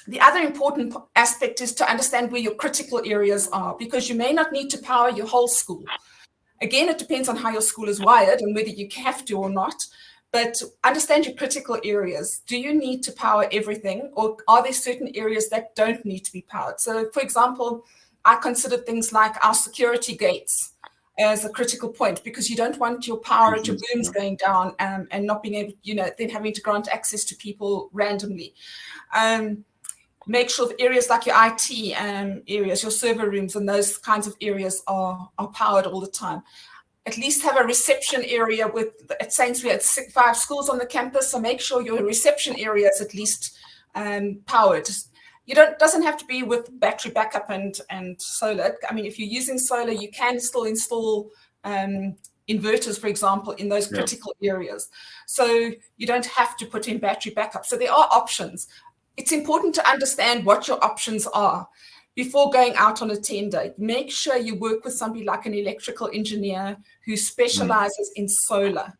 The other important aspect is to understand where your critical areas are, because you may not need to power your whole school. Again, it depends on how your school is wired and whether you have to or not. But understand your critical areas. Do you need to power everything, or are there certain areas that don't need to be powered? So, for example, I consider things like our security gates as a critical point, because you don't want your power at your rooms going down and not being able, then having to grant access to people randomly. Make sure the areas like your IT areas, your server rooms, and those kinds of areas are powered all the time. At least have a reception area at Saints. We had 5 schools on the campus, so make sure your reception area is at least powered. Doesn't have to be with battery backup and solar. I mean, if you're using solar, you can still install inverters, for example, in those critical areas. So you don't have to put in battery backup. So there are options. It's important to understand what your options are before going out on a tender. Make sure you work with somebody like an electrical engineer who specializes in solar.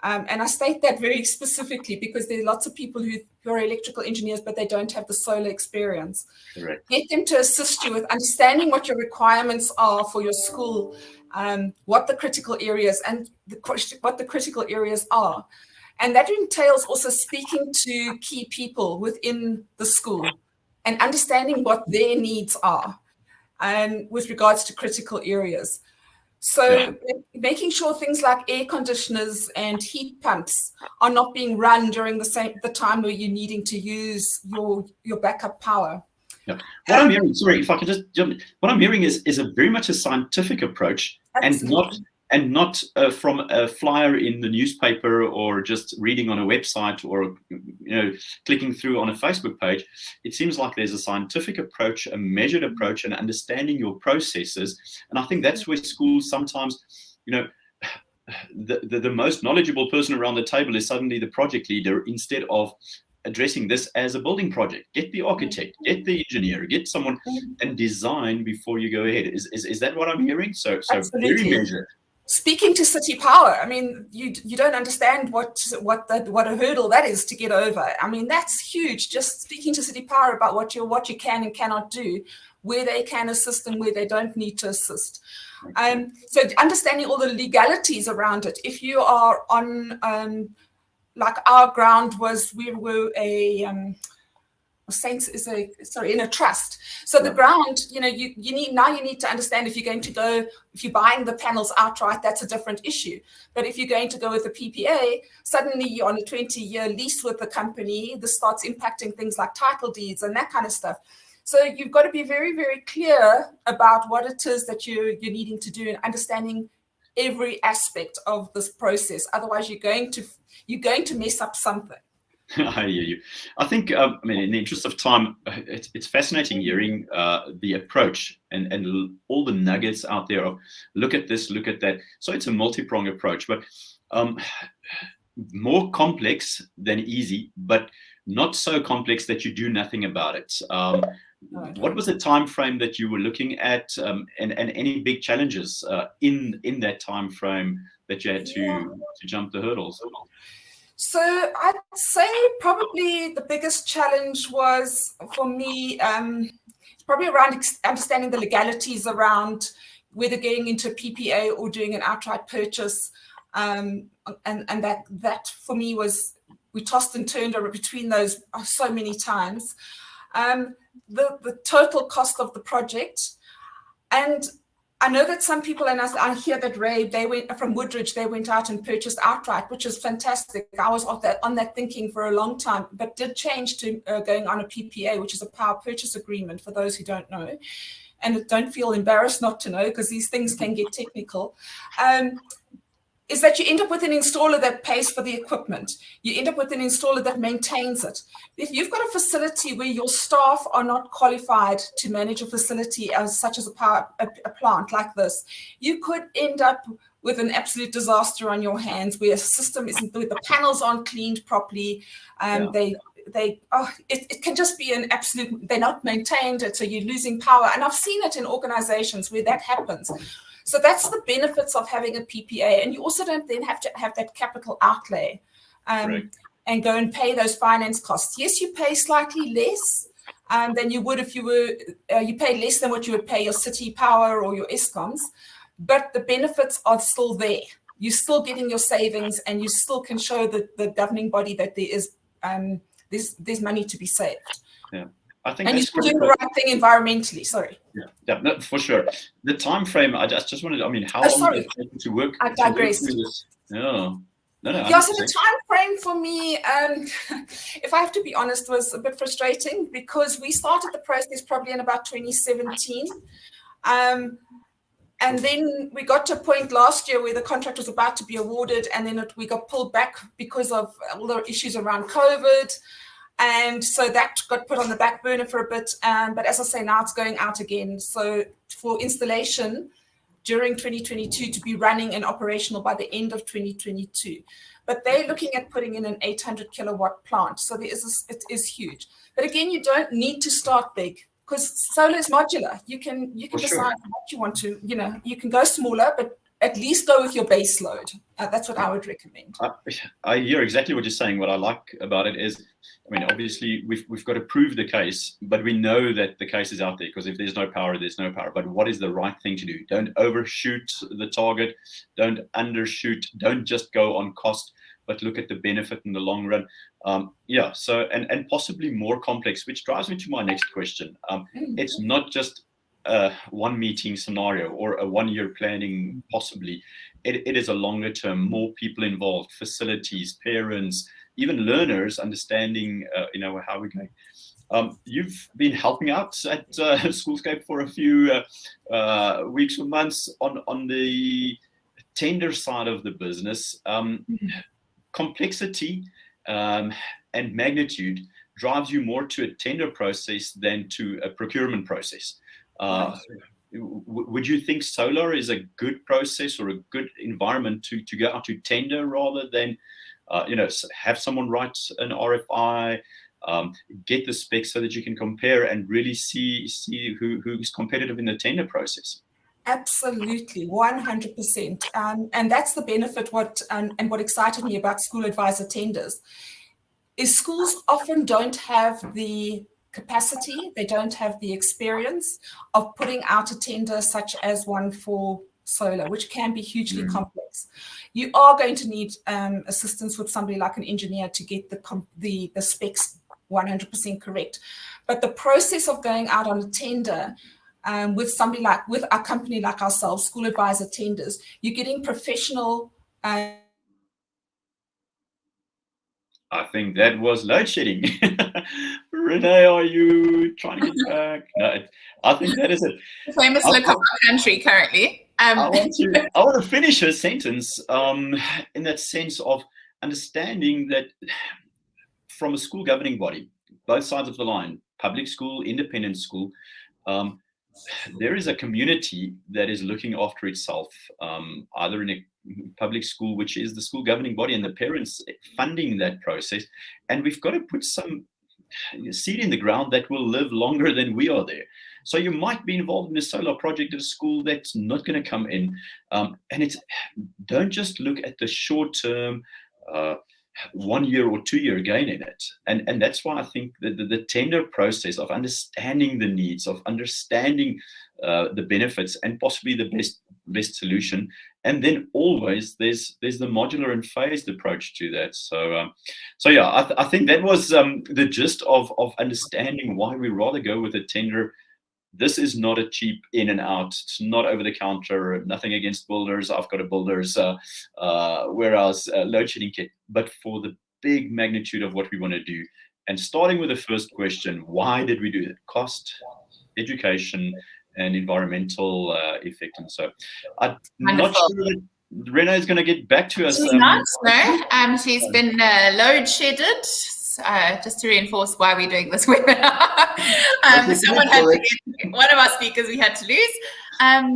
And I state that very specifically because there are lots of people who are electrical engineers, but they don't have the solar experience.
Correct.
Get them to assist you with understanding what your requirements are for your school, what the critical areas what the critical areas are. And that entails also speaking to key people within the school and understanding what their needs are with regards to critical areas. So making sure things like air conditioners and heat pumps are not being run during the time where you're needing to use your backup power.
Yeah. What I'm hearing, sorry, if I could just jump in, what I'm hearing is a very much a scientific approach, and not from a flyer in the newspaper or just reading on a website or clicking through on a Facebook page. It seems like there's a scientific approach, a measured approach, and understanding your processes. And I think that's where schools sometimes, the most knowledgeable person around the table is suddenly the project leader, instead of addressing this as a building project. Get the architect, get the engineer, get someone and design before you go ahead. Is that what I'm hearing? So very measured.
Speaking to City Power, I mean, you don't understand what a hurdle that is to get over. I mean, that's huge. Just speaking to City Power about what you can and cannot do, where they can assist and where they don't need to assist. So understanding all the legalities around it. If you are on, like our ground was, we were in a trust. So the ground, you need to understand if you're buying the panels outright, that's a different issue. But if you're going to go with a PPA, suddenly you're on a 20-year lease with the company. This starts impacting things like title deeds and that kind of stuff. So you've got to be very, very clear about what it is that you're needing to do and understanding every aspect of this process. Otherwise, you're going to mess up something.
I hear you. I think, I mean, in the interest of time, it's fascinating hearing the approach and all the nuggets out there of look at this, look at that. So it's a multi-pronged approach, but more complex than easy, but not so complex that you do nothing about it. What was the time frame that you were looking at, and any big challenges in that time frame that you had to jump the hurdles?
So I'd say probably the biggest challenge was for me probably around understanding the legalities around whether going into a PPA or doing an outright purchase, and that for me was, we tossed and turned between those so many times. The total cost of the project, and I know that some people, and I hear that Ray, they went from Woodridge, they went out and purchased outright, which is fantastic. I was on that thinking for a long time, but did change to going on a PPA, which is a power purchase agreement for those who don't know, and don't feel embarrassed not to know because these things can get technical. Is that you end up with an installer that pays for the equipment. You end up with an installer that maintains it. If you've got a facility where your staff are not qualified to manage a facility such as a plant like this, you could end up with an absolute disaster on your hands where a system isn't, where the panels aren't cleaned properly. It can just be an absolute, they're not maintained, so you're losing power. And I've seen it in organizations where that happens. So that's the benefits of having a PPA. And you also don't then have to have that capital outlay and go and pay those finance costs. Yes, you pay slightly less than you would if you were, you pay less than what you would pay your city power or your ESCOMs, but the benefits are still there. You're still getting your savings and you still can show the governing body that there is there's money to be saved.
Yeah. I think,
and you're still doing the right thing environmentally. Sorry.
Yeah, no, for sure. The time frame, I just wanted, I mean, how long did it take to work?
I digressed.
No.
Yeah, so the time frame for me, if I have to be honest, was a bit frustrating because we started the process probably in about 2017. And then we got to a point last year where the contract was about to be awarded, and then we got pulled back because of all the issues around COVID. And so that got put on the back burner for a bit. But as I say, now it's going out again. So for installation during 2022 to be running and operational by the end of 2022. But they're looking at putting in an 800 kilowatt plant. So it is huge. But again, you don't need to start big because solar is modular. You can decide what you want to, you can go smaller, but at least go with your base load. That's what I would recommend.
I hear exactly what you're saying. What I like about it is, I mean, obviously we've got to prove the case, but we know that the case is out there because if there's no power, there's no power. But what is the right thing to do? Don't overshoot the target. Don't undershoot. Don't just go on cost, but look at the benefit in the long run. So and possibly more complex, which drives me to my next question. It's not just one meeting scenario or a 1 year planning, possibly. It is a longer term, more people involved, facilities, parents, even learners understanding, how we're going. You've been helping out at Schoolscape for a few weeks or months on the tender side of the business. Complexity and magnitude drives you more to a tender process than to a procurement process. Would you think solar is a good process or a good environment to go out to tender rather than, have someone write an RFI, get the specs so that you can compare and really see who's competitive in the tender process?
Absolutely, 100%. And that's the benefit what excited me about school advisor tenders is schools often don't have the capacity, they don't have the experience of putting out a tender such as one for solar, which can be hugely complex. You are going to need assistance with somebody like an engineer to get the specs 100% correct. But the process of going out on a tender with a company like ourselves, School Advisor Tenders, you're getting professional.
I think that was load shedding. Rene, are you trying to get back? No, I think that is it.
Famous look of our country currently.
I want to finish her sentence in that sense of understanding that from a school governing body, both sides of the line, public school, independent school, there is a community that is looking after itself, either in a public school, which is the school governing body, and the parents funding that process. And we've got to put some seed in the ground that will live longer than we are there. So you might be involved in a solar project at a school that's not going to come in. And don't just look at the short term 1 year or 2 year gain in it. And that's why I think that the tender process of understanding the needs, of understanding the benefits, and possibly the best solution. And then always there's the modular and phased approach to that. So yeah, I think that was the gist of understanding why we rather go with a tender. This is not a cheap in and out. It's not over the counter. Nothing against builders. I've got a builder's warehouse load shedding kit. But for the big magnitude of what we want to do, and starting with the first question, why did we do that? Cost, education, and environmental effect. And so I'm not sure that Rene is going to get back to us.
She's not, no. She's been load shedded. Just to reinforce why we're doing this webinar. Someone had to get one of our speakers we had to lose.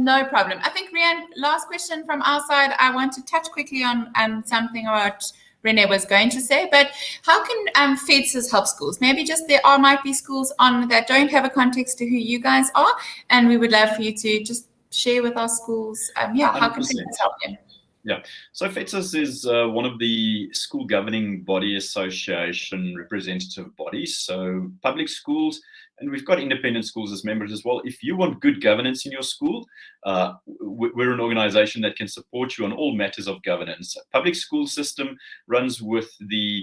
No problem. I think, Rene, last question from our side. I want to touch quickly on something about Rene was going to say, but how can FEDSAS help schools? Maybe just might be schools on that don't have a context to who you guys are, and we would love for you to just share with our schools. How can FEDSAS help them?
Yeah, so FEDSAS is one of the school governing body association representative bodies. So public schools, and we've got independent schools as members as well. If you want good governance in your school, we're an organization that can support you on all matters of governance. Public school system runs with the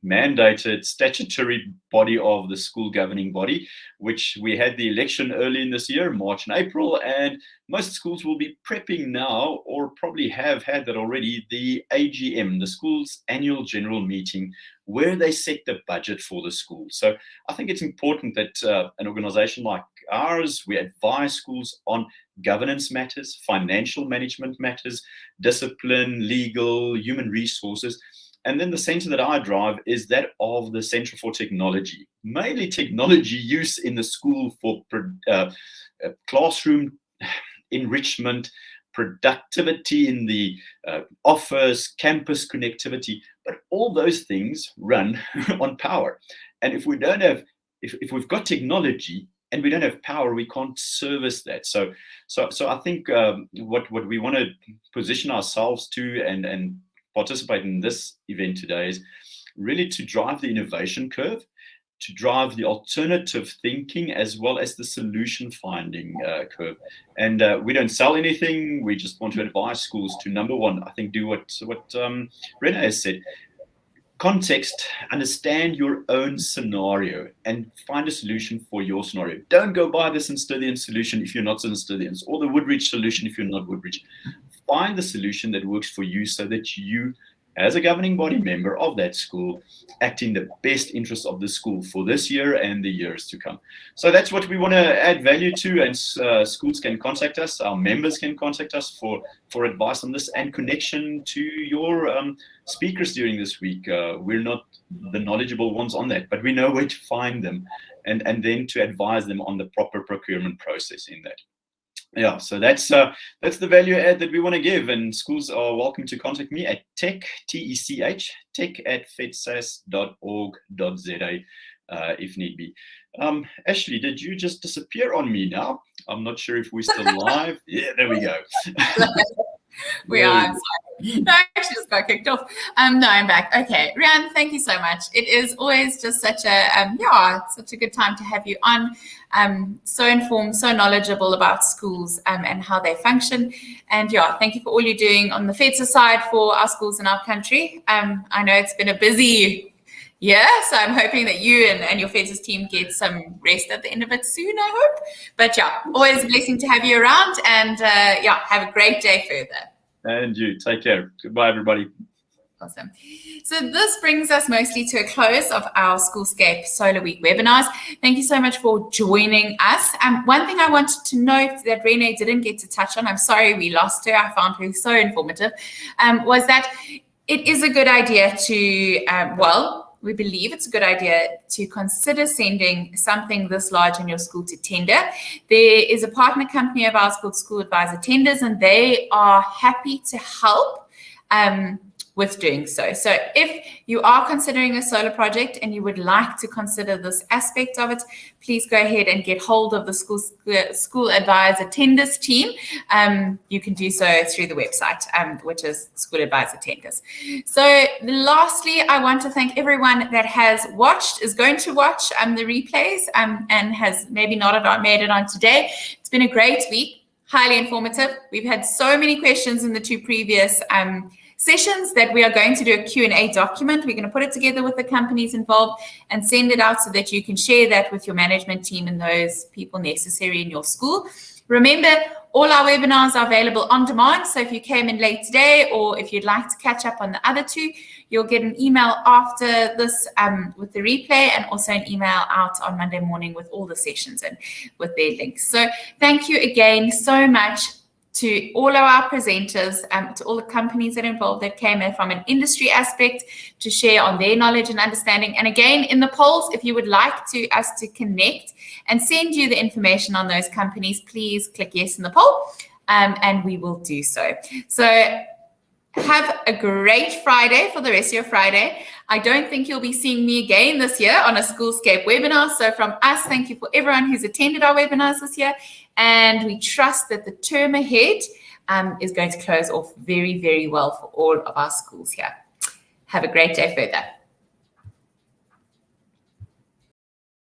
mandated statutory body of the school governing body, which we had the election early in this year, March and April, and most schools will be prepping now, or probably have had that already, the AGM, the school's annual general meeting, where they set the budget for the school. So I think it's important that an organization like ours, we advise schools on governance matters, financial management matters, discipline, legal, human resources. And then the center that I drive is that of the Center for Technology, mainly technology use in the school for classroom enrichment, productivity in the office, campus connectivity, but all those things run on power. And if we don't have, if we've got technology and we don't have power, we can't service that. So I think what we want to position ourselves to and participate in this event today is really to drive the innovation curve, to drive the alternative thinking as well as the solution finding curve. And we don't sell anything. We just want to advise schools to, number one, I think, do what Rene has said. Context, understand your own scenario and find a solution for your scenario. Don't go buy the St Stithians solution if you're not St Stithians, or the Woodridge solution if you're not Woodridge. Find the solution that works for you so that you, as a governing body member of that school, act in the best interest of the school for this year and the years to come. So that's what we want to add value to, and schools can contact us, our members can contact us for advice on this and connection to your speakers during this week. We're not the knowledgeable ones on that, but we know where to find them and then to advise them on the proper procurement process in that. Yeah, so that's the value add that we want to give, and schools are welcome to contact me at tech@fedsas.org.za if need be. Ashley, did you just disappear on me now? I'm not sure if we're still live. Yeah, there we go.
We are. I'm sorry. No, I actually just got kicked off. No, I'm back. Okay, Rene, thank you so much. It is always just such a good time to have you on. So informed, so knowledgeable about schools and how they function. And thank you for all you're doing on the FEDSAS side for our schools in our country. I know it's been a busy year, so I'm hoping that you and your FEDSAS team get some rest at the end of it soon, I hope. But always a blessing to have you around, and have a great day further.
And you, take care. Goodbye, everybody.
Awesome. So this brings us mostly to a close of our Schoolscape Solar Week webinars. Thank you so much for joining us. One thing I wanted to note that Rene didn't get to touch on, I'm sorry we lost her, I found her so informative, was that it is a good idea to, we believe it's a good idea to consider sending something this large in your school to tender. There is a partner company of ours called School Advisor Tenders, and they are happy to help with doing so. So if you are considering a solar project and you would like to consider this aspect of it, please go ahead and get hold of the School Advisor Tenders team. You can do so through the website, which is School Advisor Tenders. So lastly, I want to thank everyone that has watched, is going to watch the replays and has maybe not made it on today. It's been a great week, highly informative. We've had so many questions in the two previous sessions that we are going to do a Q&A document. We're going to put it together with the companies involved and send it out so that you can share that with your management team and those people necessary in your school. Remember, all our webinars are available on demand. So if you came in late today, or if you'd like to catch up on the other two, you'll get an email after this with the replay, and also an email out on Monday morning with all the sessions and with their links. So thank you again so much to all of our presenters, to all the companies that are involved that came in from an industry aspect to share on their knowledge and understanding. And again, in the polls, if you would like us to connect and send you the information on those companies, please click yes in the poll, and we will do so. So have a great Friday for the rest of your Friday. I don't think you'll be seeing me again this year on a Schoolscape webinar. So from us, thank you for everyone who's attended our webinars this year. And we trust that the term ahead is going to close off very, very well for all of our schools here. Have a great day further.